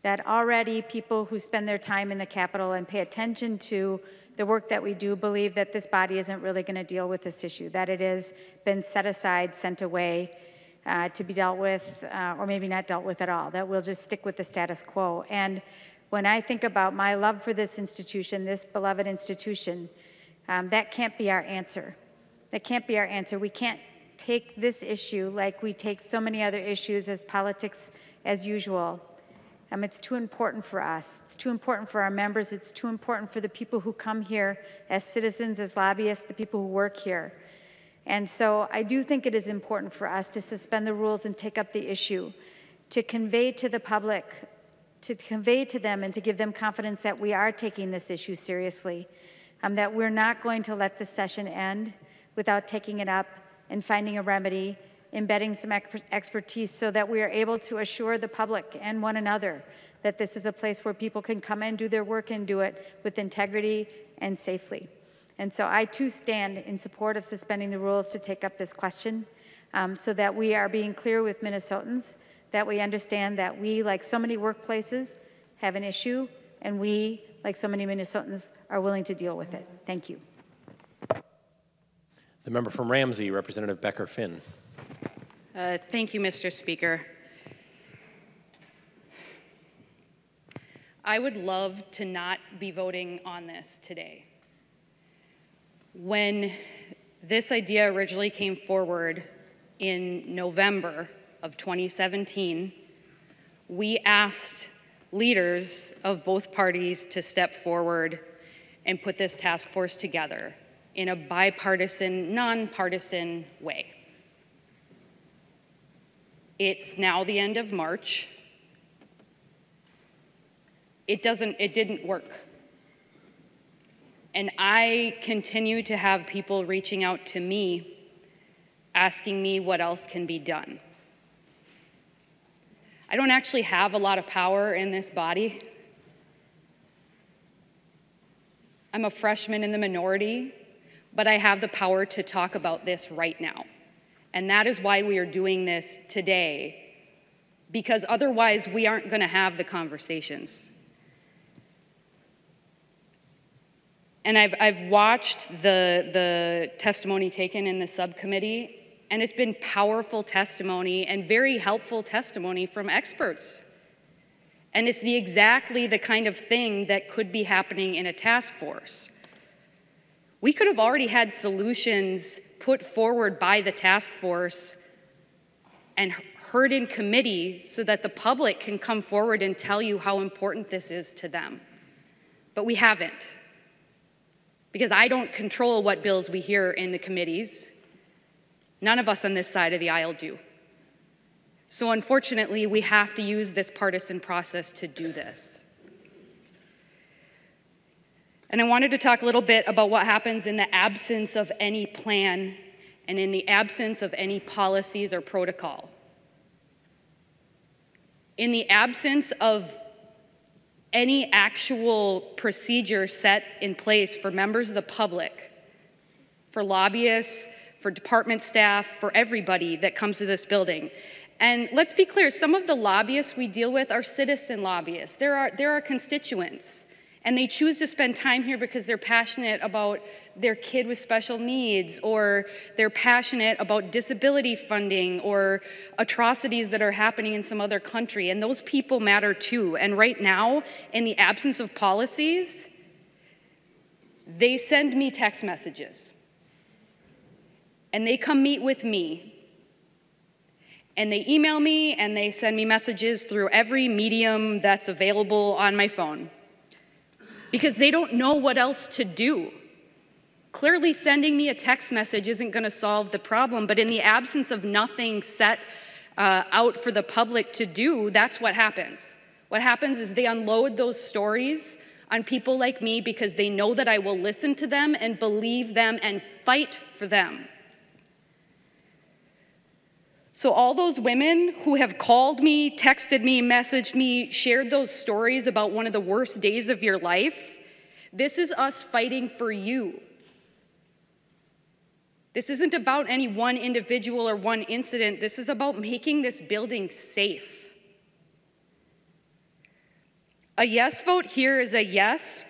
That already people who spend their time in the Capitol and pay attention to the work that we do believe that this body isn't really going to deal with this issue, that it has been set aside, sent away to be dealt with, or maybe not dealt with at all, that we'll just stick with the status quo. And when I think about my love for this institution, this beloved institution, that can't be our answer. That can't be our answer. We can't take this issue like we take so many other issues as politics as usual. It's too important for us. It's too important for our members. It's too important for the people who come here as citizens, as lobbyists, the people who work here. And so I do think it is important for us to suspend the rules and take up the issue, to convey to the public, to convey to them and to give them confidence that we are taking this issue seriously, that we're not going to let this session end without taking it up and finding a remedy embedding some expertise so that we are able to assure the public and one another that this is a place where people can come and do their work and do it with integrity and safely. And so I too stand in support of suspending the rules to take up this question so that we are being clear with Minnesotans, that we understand that we, like so many workplaces, have an issue, and we, like so many Minnesotans, are willing to deal with it. Thank you. The member from Ramsey, Representative Becker-Finn. Thank you, Mr. Speaker. I would love to not be voting on this today. When this idea originally came forward in November of 2017, we asked leaders of both parties to step forward and put this task force together in a bipartisan, nonpartisan way. It's now the end of March. It didn't work. And I continue to have people reaching out to me, asking me what else can be done. I don't actually have a lot of power in this body. I'm a freshman in the minority, but I have the power to talk about this right now. And that is why we are doing this today, because otherwise we aren't going to have the conversations. And I've watched the testimony taken in the subcommittee, and it's been powerful testimony and very helpful testimony from experts. And it's exactly the kind of thing that could be happening in a task force. We could have already had solutions put forward by the task force and heard in committee so that the public can come forward and tell you how important this is to them. But we haven't. Because I don't control what bills we hear in the committees. None of us on this side of the aisle do. So unfortunately, we have to use this partisan process to do this. And I wanted to talk a little bit about what happens in the absence of any plan and in the absence of any policies or protocol. In the absence of any actual procedure set in place for members of the public, for lobbyists, for department staff, for everybody that comes to this building. And let's be clear, some of the lobbyists we deal with are citizen lobbyists. There are constituents, and they choose to spend time here because they're passionate about their kid with special needs, or they're passionate about disability funding or atrocities that are happening in some other country, and those people matter too. And right now, in the absence of policies, they send me text messages, and they come meet with me, and they email me, and they send me messages through every medium that's available on my phone, because they don't know what else to do. Clearly, sending me a text message isn't going to solve the problem, but in the absence of nothing set out for the public to do, that's what happens. What happens is they unload those stories on people like me because they know that I will listen to them and believe them and fight for them. So all those women who have called me, texted me, messaged me, shared those stories about one of the worst days of your life, this is us fighting for you. This isn't about any one individual or one incident. This is about making this building safe. A yes vote here is a yes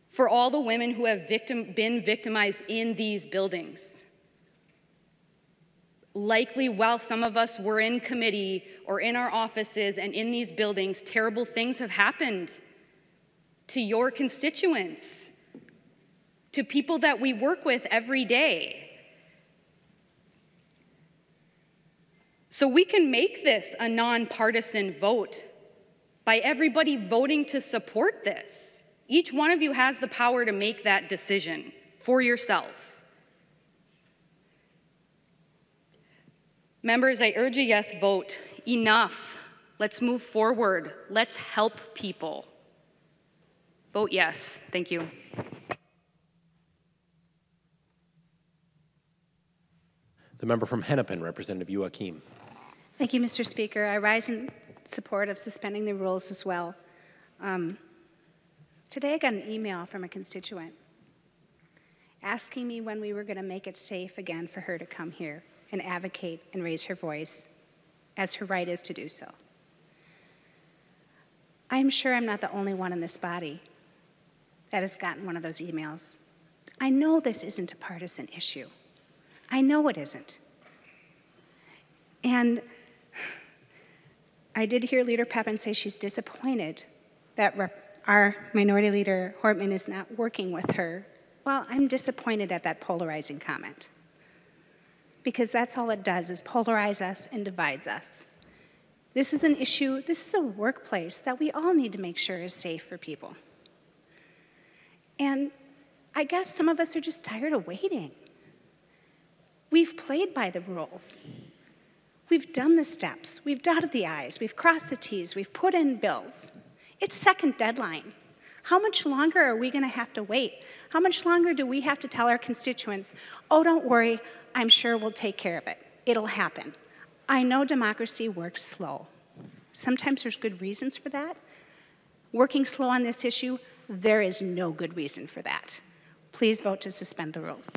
for all the women who have been victimized in these buildings. Likely, while some of us were in committee or in our offices and in these buildings, terrible things have happened to your constituents, to people that we work with every day. So we can make this a nonpartisan vote by everybody voting to support this. Each one of you has the power to make that decision for yourself. Members, I urge a yes vote. Enough. Let's move forward. Let's help people. Vote yes. Thank you. The member from Hennepin, Representative Joachim. Thank you, Mr. Speaker. I rise in support of suspending the rules as well. Today I got an email from a constituent asking me when we were going to make it safe again for her to come here and advocate and raise her voice, as her right is to do so. I'm sure I'm not the only one in this body that has gotten one of those emails. I know this isn't a partisan issue. I know it isn't. And I did hear Leader Pepin say she's disappointed that our Minority Leader Hortman is not working with her. Well, I'm disappointed at that polarizing comment, because that's all it does, is polarize us and divides us. This is an issue, this is a workplace that we all need to make sure is safe for people. And I guess some of us are just tired of waiting. We've played by the rules. We've done the steps, we've dotted the I's, we've crossed the T's, we've put in bills. It's second deadline. How much longer are we going to have to wait? How much longer do we have to tell our constituents, oh, don't worry, I'm sure we'll take care of it. It'll happen. I know democracy works slow. Sometimes there's good reasons for that. Working slow on this issue, there is no good reason for that. Please vote to suspend the rules.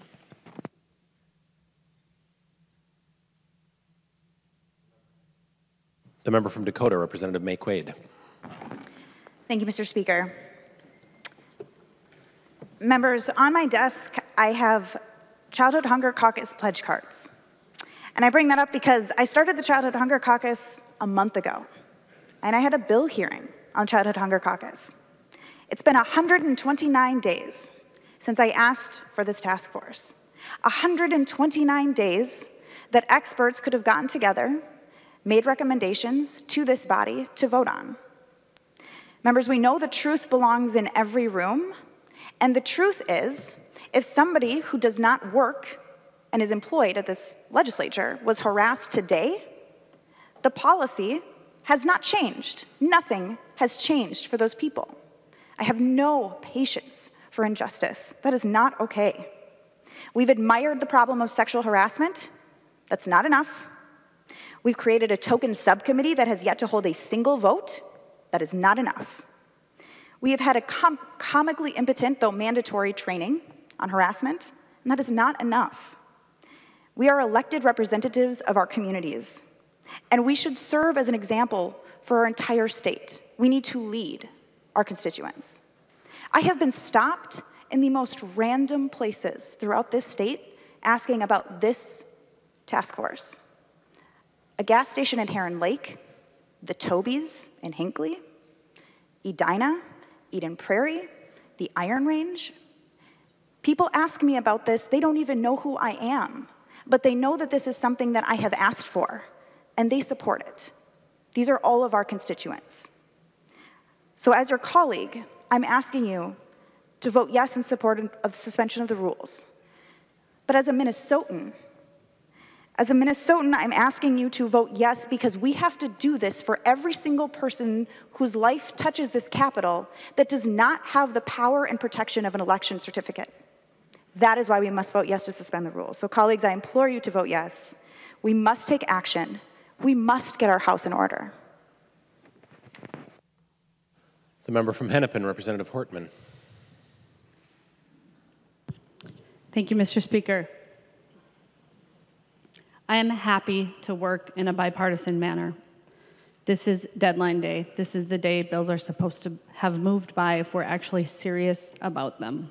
The member from Dakota, Representative May Quaid. Thank you, Mr. Speaker. Members, on my desk, I have Childhood Hunger Caucus pledge cards. And I bring that up because I started the Childhood Hunger Caucus a month ago, and I had a bill hearing on Childhood Hunger Caucus. It's been 129 days since I asked for this task force. 129 days that experts could have gotten together, made recommendations to this body to vote on. Members, we know the truth belongs in every room, and the truth is, if somebody who does not work and is employed at this legislature was harassed today, the policy has not changed. Nothing has changed for those people. I have no patience for injustice. That is not okay. We've admired the problem of sexual harassment. That's not enough. We've created a token subcommittee that has yet to hold a single vote. That is not enough. We have had a comically impotent, though mandatory, training on harassment, and that is not enough. We are elected representatives of our communities, and we should serve as an example for our entire state. We need to lead our constituents. I have been stopped in the most random places throughout this state asking about this task force. A gas station in Heron Lake, the Tobies in Hinckley, Edina, Eden Prairie, the Iron Range. People ask me about this, they don't even know who I am, but they know that this is something that I have asked for, and they support it. These are all of our constituents. So as your colleague, I'm asking you to vote yes in support of the suspension of the rules. But as a Minnesotan, I'm asking you to vote yes because we have to do this for every single person whose life touches this Capitol that does not have the power and protection of an election certificate. That is why we must vote yes to suspend the rules. So colleagues, I implore you to vote yes. We must take action. We must get our house in order. The member from Hennepin, Representative Hortman. Thank you, Mr. Speaker. I am happy to work in a bipartisan manner. This is deadline day. This is the day bills are supposed to have moved by if we're actually serious about them.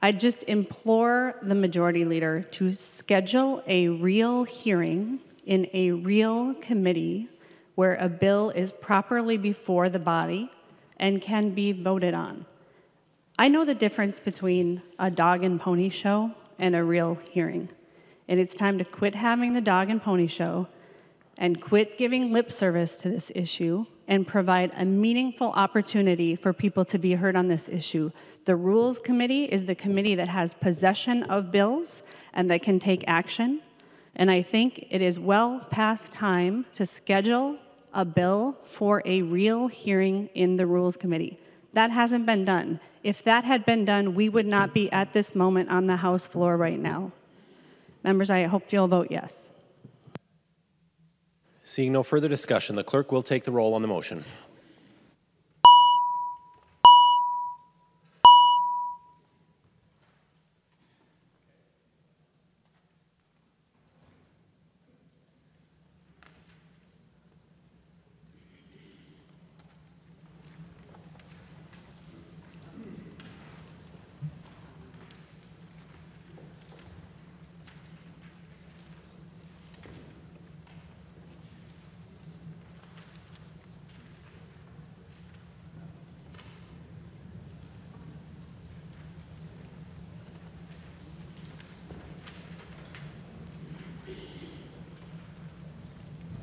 I just implore the majority leader to schedule a real hearing in a real committee where a bill is properly before the body and can be voted on. I know the difference between a dog and pony show and a real hearing. And it's time to quit having the dog and pony show and quit giving lip service to this issue and provide a meaningful opportunity for people to be heard on this issue. The Rules Committee is the committee that has possession of bills and that can take action. And I think it is well past time to schedule a bill for a real hearing in the Rules Committee. That hasn't been done. If that had been done, we would not be at this moment on the House floor right now. Members, I hope you'll vote yes. Seeing no further discussion, the clerk will take the roll on the motion.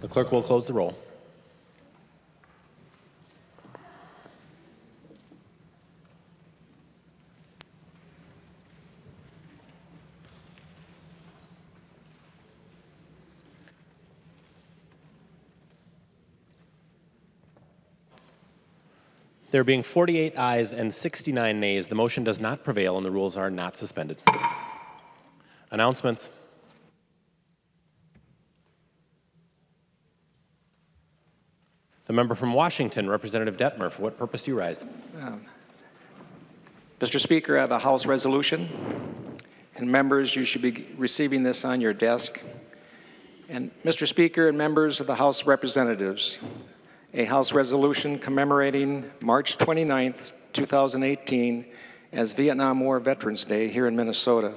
The clerk will close the roll. There being 48 ayes and 69 nays, the motion does not prevail and the rules are not suspended. Announcements. The member from Washington, Representative Detmer, for what purpose do you rise? Mr. Speaker, I have a House resolution, and members, you should be receiving this on your desk. And Mr. Speaker and members of the House Representatives, a House resolution commemorating March 29th, 2018 as Vietnam War Veterans Day here in Minnesota.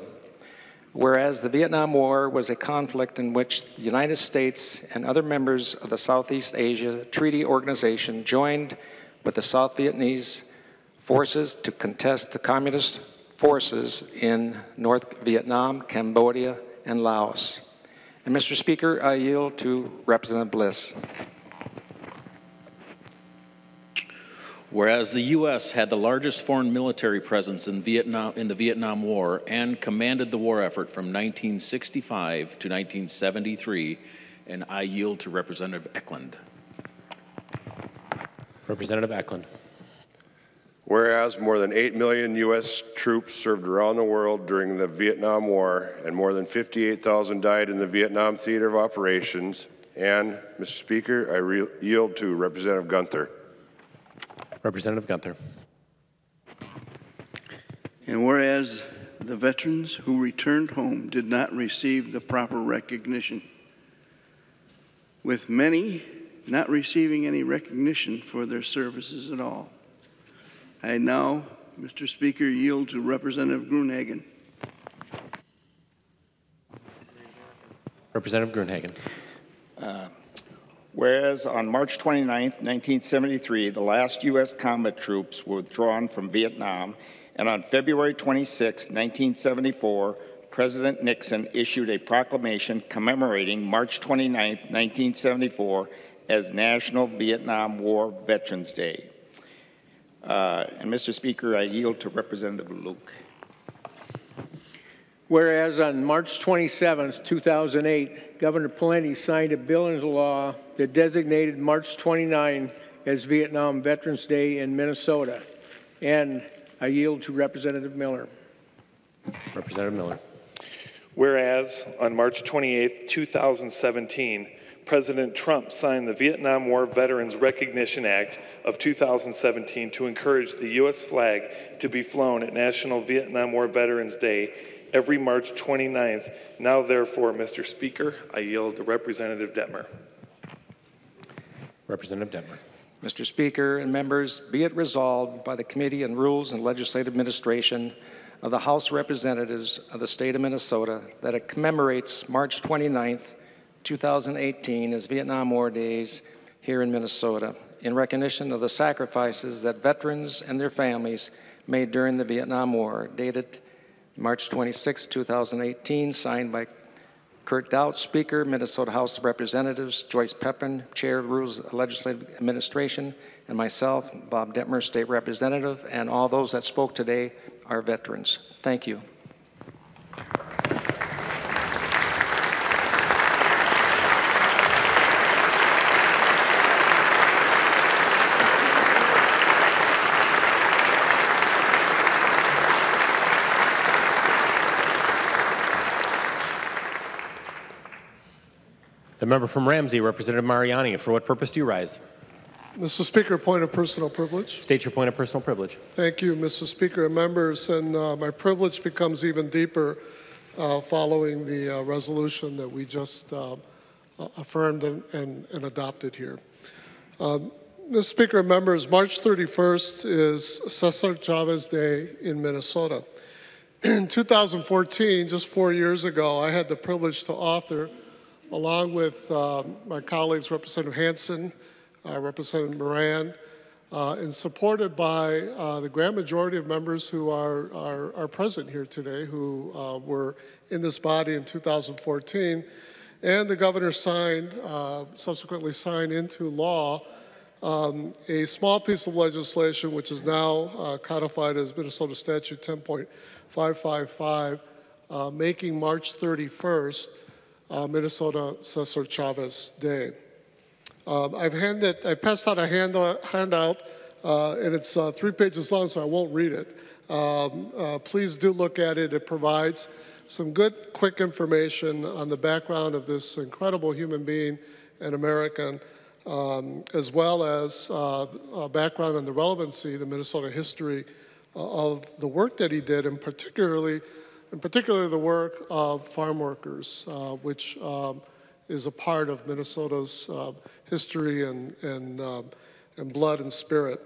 Whereas the Vietnam War was a conflict in which the United States and other members of the Southeast Asia Treaty Organization joined with the South Vietnamese forces to contest the communist forces in North Vietnam, Cambodia, and Laos. And Mr. Speaker, I yield to Representative Bliss. Whereas the U.S. had the largest foreign military presence in the Vietnam War and commanded the war effort from 1965 to 1973, and I yield to Representative Eklund. Representative Eklund. Whereas more than 8 million U.S. troops served around the world during the Vietnam War and more than 58,000 died in the Vietnam theater of operations, and, Mr. Speaker, I yield to Representative Gunther. Representative Gunther. And whereas the veterans who returned home did not receive the proper recognition, with many not receiving any recognition for their services at all, I now, Mr. Speaker, yield to Representative Gruenhagen. Representative Gruenhagen. Whereas on March 29, 1973, the last U.S. combat troops were withdrawn from Vietnam, and on February 26, 1974, President Nixon issued a proclamation commemorating March 29, 1974 as National Vietnam War Veterans Day. And Mr. Speaker, I yield to Representative Luke. Whereas on March 27, 2008, Governor Pawlenty signed a bill into law that designated March 29 as Vietnam Veterans Day in Minnesota. And I yield to Representative Miller. Representative Miller. Whereas on March 28, 2017, President Trump signed the Vietnam War Veterans Recognition Act of 2017 to encourage the U.S. flag to be flown at National Vietnam War Veterans Day every March 29th. Now, therefore, Mr. Speaker, I yield to Representative Detmer. Representative Detmer. Mr. Speaker and members, be it resolved by the Committee on Rules and Legislative Administration of the House Representatives of the State of Minnesota that it commemorates March 29th, 2018 as Vietnam War Days here in Minnesota in recognition of the sacrifices that veterans and their families made during the Vietnam War, dated March 26, 2018, signed by Kurt Doudt, Speaker, Minnesota House of Representatives, Joyce Pepin, Chair of Rules of Legislative Administration, and myself, Bob Detmer, State Representative, and all those that spoke today are veterans. Thank you. The member from Ramsey, Representative Mariani. For what purpose do you rise? Mr. Speaker, point of personal privilege. State your point of personal privilege. Thank you, Mr. Speaker and members. And my privilege becomes even deeper following the resolution that we just affirmed and adopted here. Mr. Speaker and members, March 31st is Cesar Chavez Day in Minnesota. In 2014, just 4 years ago, I had the privilege to author, along with my colleagues, Representative Hansen, Representative Moran, and supported by the grand majority of members who are present here today, who were in this body in 2014, and the governor signed, subsequently signed into law a small piece of legislation which is now codified as Minnesota Statute 10.555, making March 31st Minnesota Cesar Chavez Day. I passed out a handout, and it's 3 pages long, so I won't read it. Please do look at it. It provides some good, quick information on the background of this incredible human being and American, as well as background on the relevancy, the Minnesota history of the work that he did, and particularly the work of farm workers, which is a part of Minnesota's history and blood and spirit.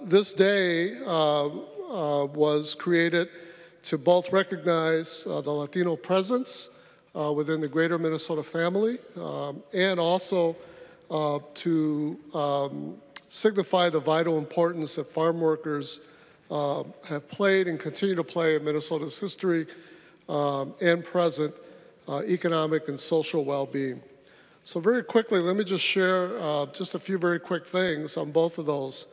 This day was created to both recognize the Latino presence within the greater Minnesota family, and also to signify the vital importance that farm workers have played and continue to play in Minnesota's history and present economic and social well-being. So very quickly, let me just share just a few very quick things on both of those.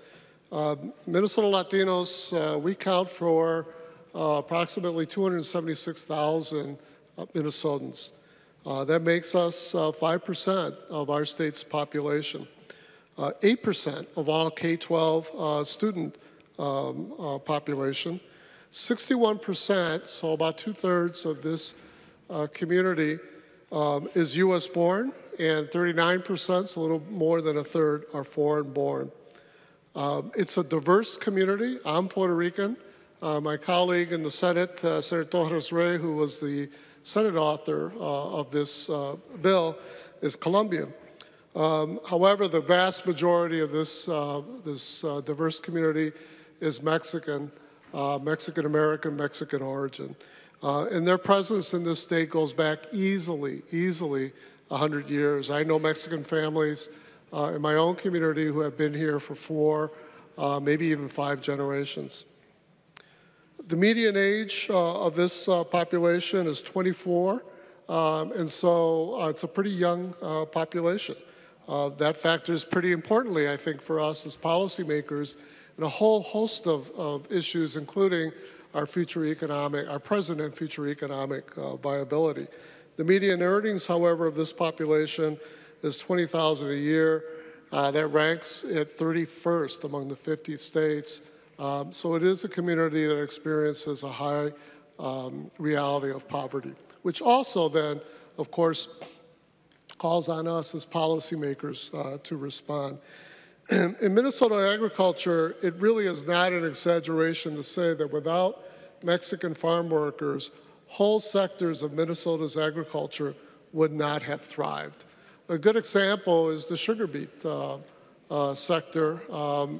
Minnesota Latinos, we count for approximately 276,000 Minnesotans. That makes us 5% of our state's population. 8% of all K-12 student population. 61%, so about 2/3 of this community is U.S. born, and 39%, so a little more than 1/3, are foreign born. It's a diverse community. I'm Puerto Rican. My colleague in the Senate, Senator Torres Rey, who was the Senate author of this bill, is Colombian. However, the vast majority of this diverse community is Mexican, Mexican-American, Mexican origin. And their presence in this state goes back easily 100 years. I know Mexican families in my own community who have been here for 4, maybe even 5 generations. The median age of this population is 24, and so it's a pretty young population. That factors pretty importantly, I think, for us as policymakers in a whole host of issues, including our present and future economic viability. The median earnings, however, of this population is $20,000 a year. That ranks at 31st among the 50 states. So it is a community that experiences a high reality of poverty, which also then, of course, calls on us as policymakers to respond. In Minnesota agriculture, it really is not an exaggeration to say that without Mexican farm workers, whole sectors of Minnesota's agriculture would not have thrived. A good example is the sugar beet sector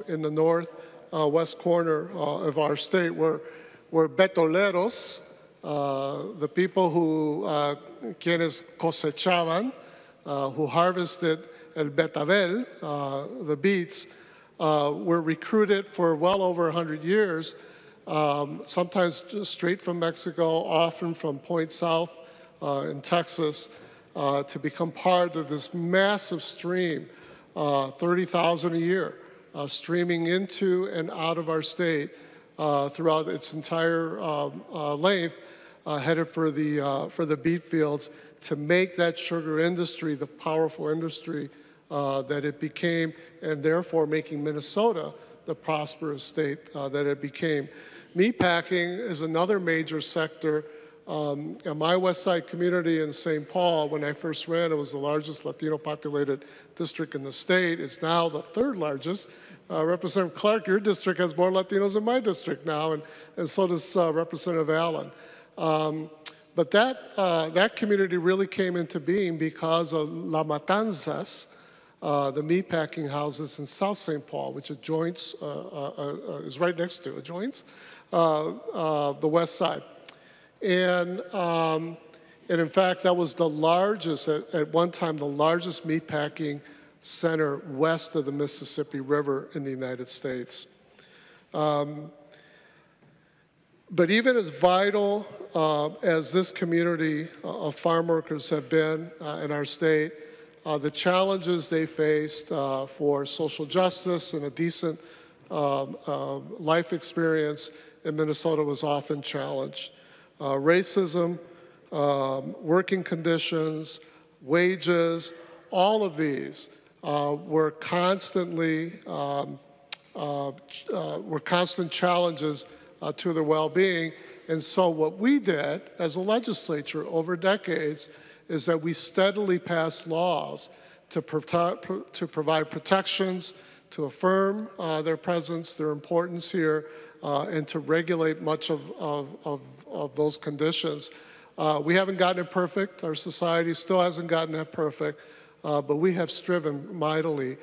in the northwest corner of our state, where betoleros, the people who quienes cosechaban, who harvested el betabel, the beets, were recruited for well over 100 years, sometimes just straight from Mexico, often from Point South in Texas, to become part of this massive stream, 30,000 a year, streaming into and out of our state throughout its entire length, headed for the beet fields, to make that sugar industry the powerful industry that it became, and therefore making Minnesota the prosperous state that it became. Meatpacking is another major sector In my West Side community in St. Paul, when I first ran, it was the largest Latino populated district in the state. It's now the third largest. Representative Clark, your district has more Latinos than my district now, and so does Representative Allen. But that community really came into being because of La Matanzas, the meatpacking houses in South St. Paul, which adjoins, is right next to, adjoins the West Side. And in fact, that was the largest, at one time, the largest meatpacking center west of the Mississippi River in the United States. But even as vital as this community of farm workers have been in our state, the challenges they faced for social justice and a decent life experience in Minnesota was often challenged. Racism, working conditions, wages, all of these were constant challenges to their well-being. And so what we did as a legislature over decades is that we steadily passed laws to provide protections, to affirm their presence, their importance here, and to regulate much of those conditions. We haven't gotten it perfect. Our society still hasn't gotten that perfect, but we have striven mightily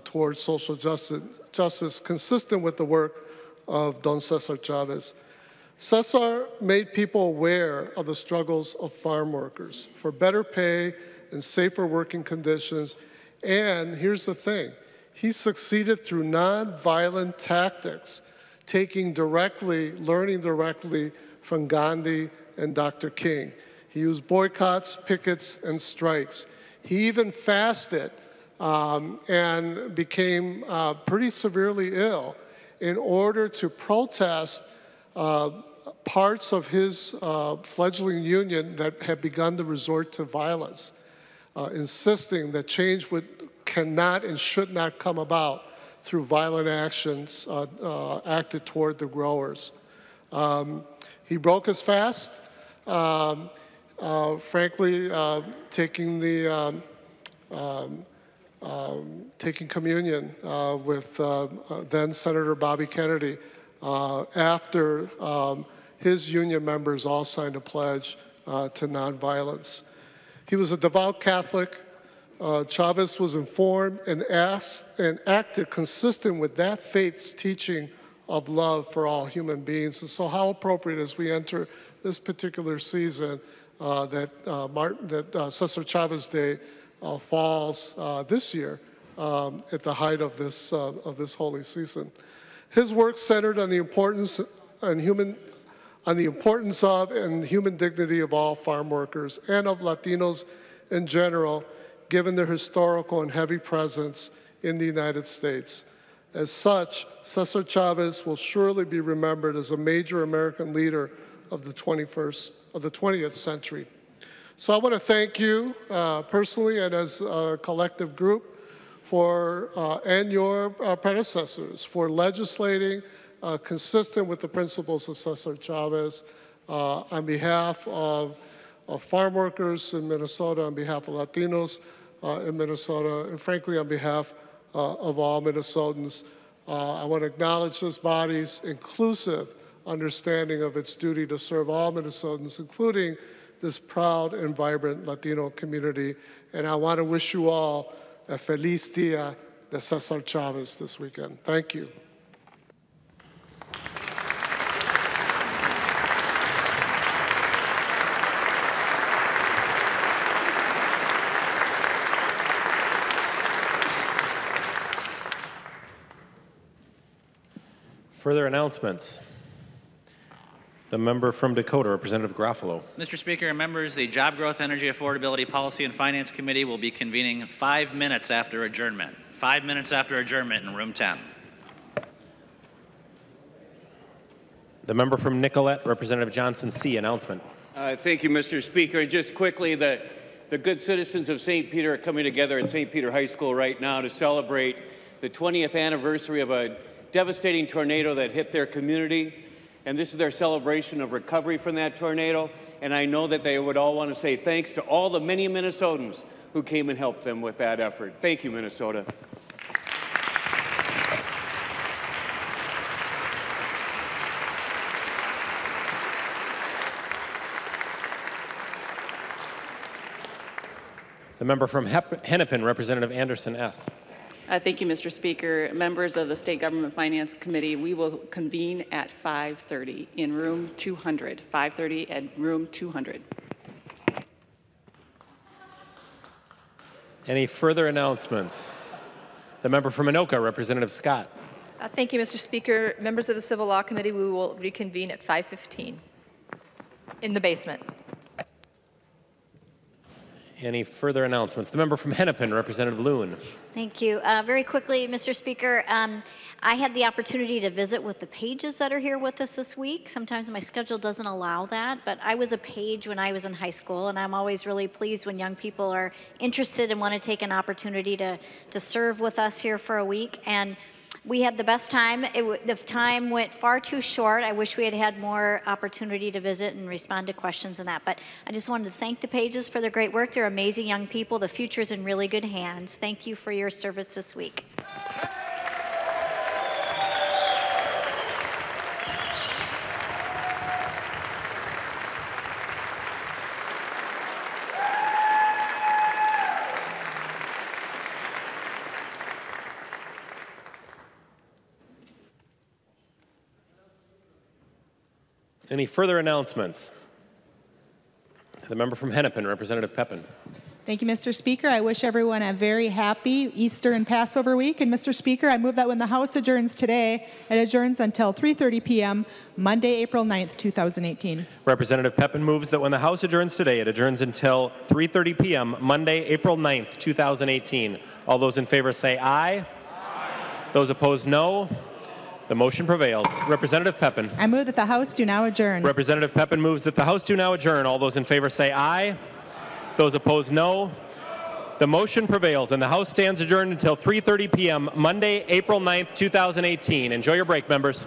towards social justice consistent with the work of Don Cesar Chavez. Cesar made people aware of the struggles of farm workers for better pay and safer working conditions. And here's the thing, he succeeded through nonviolent tactics, learning directly from Gandhi and Dr. King. He used boycotts, pickets, and strikes. He even fasted and became pretty severely ill in order to protest parts of his fledgling union that had begun to resort to violence, insisting that change cannot and should not come about through violent actions acted toward the growers. He broke his fast, frankly, taking communion with then Senator Bobby Kennedy after his union members all signed a pledge to nonviolence. He was a devout Catholic. Chavez was informed and acted consistent with that faith's teaching of love for all human beings. And so how appropriate as we enter this particular season that Cesar Chavez Day falls this year at the height of this holy season. His work centered on the importance of and human dignity of all farm workers and of Latinos in general, given their historical and heavy presence in the United States. As such, Cesar Chavez will surely be remembered as a major American leader of the 20th century. So I want to thank you personally and as a collective group and your predecessors for legislating consistent with the principles of Cesar Chavez on behalf of farm workers in Minnesota, on behalf of Latinos in Minnesota, and frankly on behalf of all Minnesotans. I want to acknowledge this body's inclusive understanding of its duty to serve all Minnesotans, including this proud and vibrant Latino community. And I want to wish you all a feliz dia de Cesar Chavez this weekend. Thank you. Further announcements. The member from Dakota, Representative Garofalo. Mr. Speaker and members, the Job Growth, Energy, Affordability, Policy, and Finance Committee will be convening 5 minutes after adjournment. 5 minutes after adjournment in room 10. The member from Nicollet, Representative Johnson C. Announcement. Thank you, Mr. Speaker. And just quickly, the good citizens of St. Peter are coming together at St. Peter High School right now to celebrate the 20th anniversary of a devastating tornado that hit their community. and this is their celebration of recovery from that tornado. And I know that they would all want to say thanks to all the many Minnesotans who came and helped them with that effort. Thank you, Minnesota. The member from Hennepin, Representative Anderson S. Thank you, Mr. Speaker. Members of the State Government Finance Committee, we will convene at 5:30 in room 200. 5:30 at room 200. Any further announcements? The member from Anoka, Representative Scott. Thank you, Mr. Speaker. Members of the Civil Law Committee, we will reconvene at 5:15 in the basement. Any further announcements? The member from Hennepin, Representative Loon. Thank you. Very quickly, Mr. Speaker, I had the opportunity to visit with the pages that are here with us this week. Sometimes my schedule doesn't allow that, but I was a page when I was in high school, and I'm always really pleased when young people are interested and want to take an opportunity to serve with us here for a week. And we had the best time. The time went far too short. I wish we had had more opportunity to visit and respond to questions and that. But I just wanted to thank the pages for their great work. They're amazing young people. The future's in really good hands. Thank you for your service this week. Any further announcements? The member from Hennepin, Representative Pepin. Thank you, Mr. Speaker. I wish everyone a very happy Easter and Passover week. And Mr. Speaker, I move that when the House adjourns today, it adjourns until 3:30 p.m., Monday, April 9th, 2018. Representative Pepin moves that when the House adjourns today, it adjourns until 3:30 p.m., Monday, April 9th, 2018. All those in favor say aye. Aye. Those opposed, no. The motion prevails. Representative Pepin. I move that the House do now adjourn. Representative Pepin moves that the House do now adjourn. All those in favor say aye. Those opposed, no. The motion prevails, and the House stands adjourned until 3:30 p.m., Monday, April 9th, 2018. Enjoy your break, members.